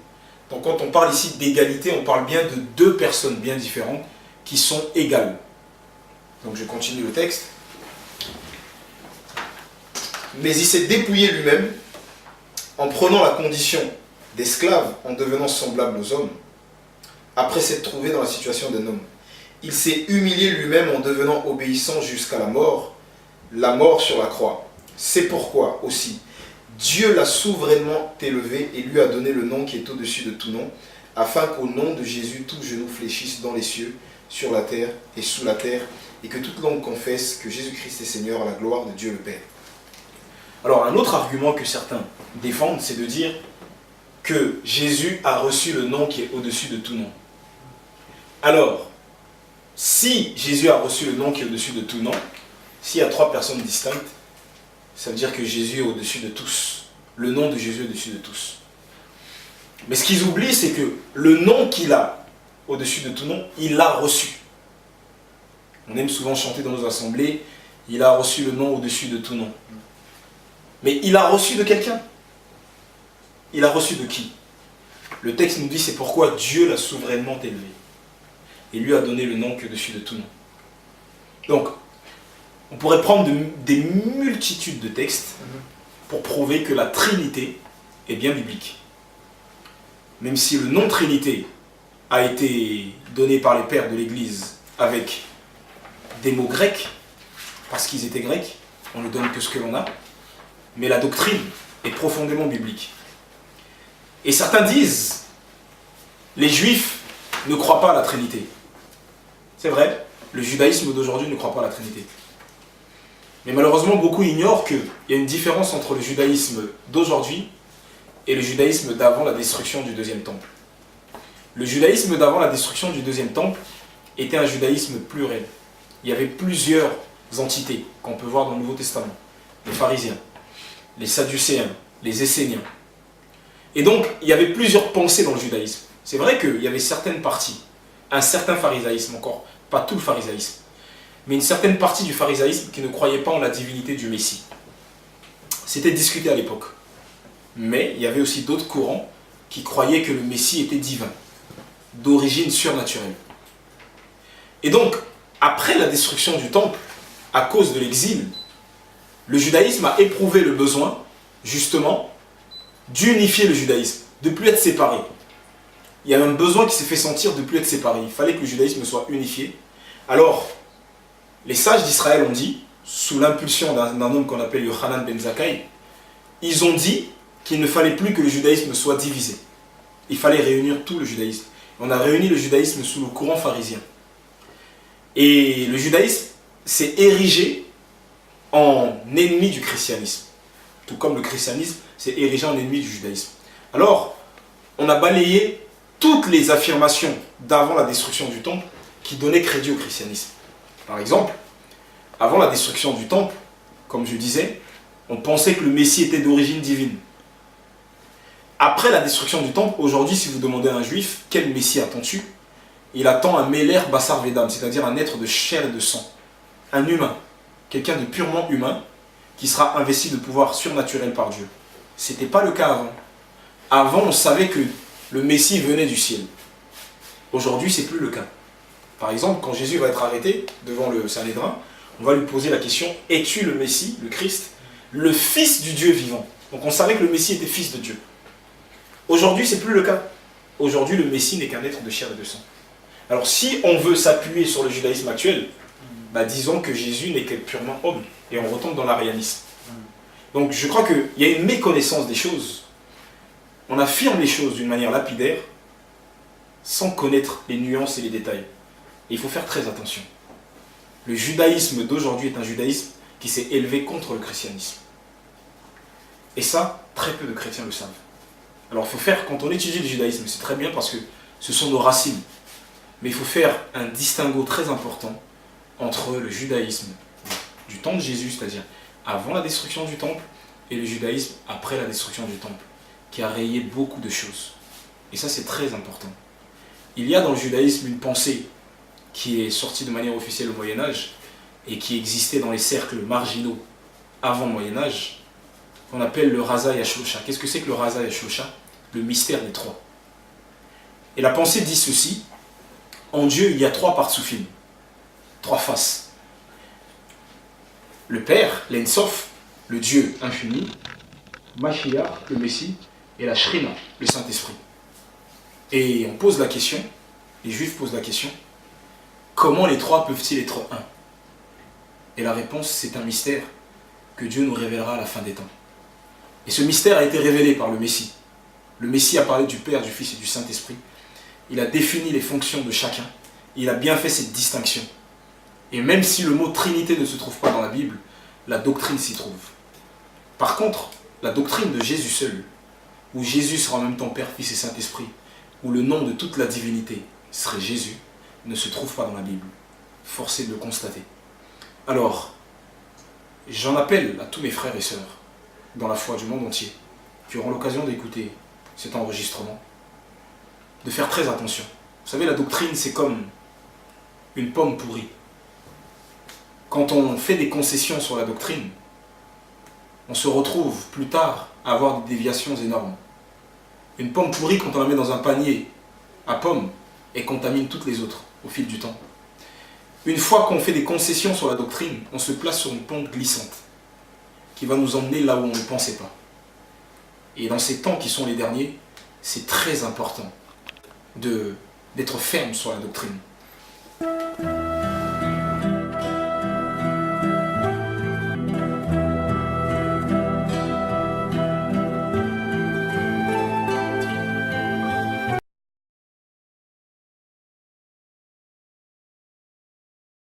Donc quand on parle ici d'égalité, on parle bien de 2 personnes bien différentes qui sont égales. Donc je continue le texte. Mais il s'est dépouillé lui-même en prenant la condition d'esclave, en devenant semblable aux hommes, après s'être trouvé dans la situation d'un homme. Il s'est humilié lui-même en devenant obéissant jusqu'à la mort sur la croix. C'est pourquoi aussi Dieu l'a souverainement élevé et lui a donné le nom qui est au-dessus de tout nom, afin qu'au nom de Jésus tout genou fléchisse dans les cieux, sur la terre et sous la terre, et que toute langue confesse que Jésus-Christ est Seigneur à la gloire de Dieu le Père. Alors un autre argument que certains défendent, c'est de dire que Jésus a reçu le nom qui est au-dessus de tout nom. Alors, si Jésus a reçu le nom qui est au-dessus de tout nom, s'il y a 3 personnes distinctes, ça veut dire que Jésus est au-dessus de tous. Le nom de Jésus est au-dessus de tous. Mais ce qu'ils oublient, c'est que le nom qu'il a au-dessus de tout nom, il l'a reçu. On aime souvent chanter dans nos assemblées, il a reçu le nom au-dessus de tout nom. Mais il a reçu de quelqu'un. Il a reçu de qui? Le texte nous dit c'est pourquoi Dieu l'a souverainement élevé. Et lui a donné le nom que dessus de tout nom. Donc, on pourrait prendre des multitudes de textes pour prouver que la Trinité est bien biblique. même si le nom Trinité a été donné par les pères de l'Église avec des mots grecs, parce qu'ils étaient grecs, on ne donne que ce que l'on a, mais la doctrine est profondément biblique. Et certains disent, les Juifs ne croient pas à la Trinité. C'est vrai, le judaïsme d'aujourd'hui ne croit pas à la Trinité. Mais malheureusement, beaucoup ignorent qu'il y a une différence entre le judaïsme d'aujourd'hui et le judaïsme d'avant la destruction du deuxième temple. Le judaïsme d'avant la destruction du deuxième temple était un judaïsme pluriel. Il y avait plusieurs entités qu'on peut voir dans le Nouveau Testament. Les pharisiens, les sadducéens, les esséniens. Et donc, il y avait plusieurs pensées dans le judaïsme. C'est vrai qu'il y avait certaines parties, un certain pharisaïsme encore, pas tout le pharisaïsme, mais une certaine partie du pharisaïsme qui ne croyait pas en la divinité du Messie. C'était discuté à l'époque. Mais il y avait aussi d'autres courants qui croyaient que le Messie était divin, d'origine surnaturelle. Et donc, après la destruction du temple, à cause de l'exil, le judaïsme a éprouvé le besoin, justement, d'unifier le judaïsme, de ne plus être séparé. Il y a un besoin qui s'est fait sentir de ne plus être séparé. Il fallait que le judaïsme soit unifié. Alors, les sages d'Israël ont dit, sous l'impulsion d'un homme qu'on appelle Yochanan ben Zakkai, ils ont dit qu'il ne fallait plus que le judaïsme soit divisé. Il fallait réunir tout le judaïsme. On a réuni le judaïsme sous le courant pharisien. Et le judaïsme s'est érigé en ennemi du christianisme. Tout comme le christianisme s'est érigé en ennemi du judaïsme. Alors, on a balayé toutes les affirmations d'avant la destruction du temple qui donnaient crédit au christianisme. Par exemple, avant la destruction du temple, comme je disais, on pensait que le Messie était d'origine divine. Après la destruction du temple, aujourd'hui, si vous demandez à un juif, quel Messie attends-tu? Il attend un Meler Bassar Vedam, c'est-à-dire un être de chair et de sang. Un humain, quelqu'un de purement humain, qui sera investi de pouvoir surnaturel par Dieu. Ce n'était pas le cas avant. Avant, on savait que le Messie venait du ciel. Aujourd'hui, ce n'est plus le cas. Par exemple, quand Jésus va être arrêté devant le Sanhédrin, on va lui poser la question, es-tu le Messie, le Christ, le Fils du Dieu vivant? Donc on savait que le Messie était fils de Dieu. Aujourd'hui, ce n'est plus le cas. Aujourd'hui, le Messie n'est qu'un être de chair et de sang. Alors si on veut s'appuyer sur le judaïsme actuel, disons que Jésus n'est que purement homme, et on retombe dans l'arianisme. Donc je crois qu'il y a une méconnaissance des choses. On affirme les choses d'une manière lapidaire, sans connaître les nuances et les détails. Et il faut faire très attention. Le judaïsme d'aujourd'hui est un judaïsme qui s'est élevé contre le christianisme. Et ça, très peu de chrétiens le savent. Alors il faut faire, quand on étudie le judaïsme, c'est très bien parce que ce sont nos racines. Mais il faut faire un distinguo très important entre le judaïsme du temps de Jésus, c'est-à-dire avant la destruction du temple, et le judaïsme après la destruction du temple, qui a rayé beaucoup de choses. Et ça, c'est très important. Il y a dans le judaïsme une pensée qui est sortie de manière officielle au Moyen-Âge et qui existait dans les cercles marginaux avant le Moyen-Âge, qu'on appelle le Raza Yashlosha. Qu'est-ce que c'est que le Raza Yashlosha? Le mystère des trois. Et la pensée dit ceci: en Dieu, il y a trois partsufim, trois faces. Le Père, l'Ensof, le Dieu infini, Mashiach, le Messie, et la Shrina, le Saint-Esprit. Et on pose la question, les Juifs posent la question, comment les trois peuvent-ils être un? Et la réponse, c'est un mystère que Dieu nous révélera à la fin des temps. Et ce mystère a été révélé par le Messie. Le Messie a parlé du Père, du Fils et du Saint-Esprit. Il a défini les fonctions de chacun. Il a bien fait cette distinction. Et même si le mot Trinité ne se trouve pas dans la Bible, la doctrine s'y trouve. Par contre, la doctrine de Jésus seul, où Jésus sera en même temps Père, Fils et Saint-Esprit, où le nom de toute la divinité serait Jésus, ne se trouve pas dans la Bible. Forcé de le constater. Alors, j'en appelle à tous mes frères et sœurs, dans la foi du monde entier, qui auront l'occasion d'écouter cet enregistrement, de faire très attention. Vous savez, la doctrine, c'est comme une pomme pourrie. Quand on fait des concessions sur la doctrine, on se retrouve plus tard à avoir des déviations énormes. Une pomme pourrie, quand on la met dans un panier à pommes, elle contamine toutes les autres au fil du temps. Une fois qu'on fait des concessions sur la doctrine, on se place sur une pente glissante qui va nous emmener là où on ne pensait pas. Et dans ces temps qui sont les derniers, c'est très important d'être ferme sur la doctrine.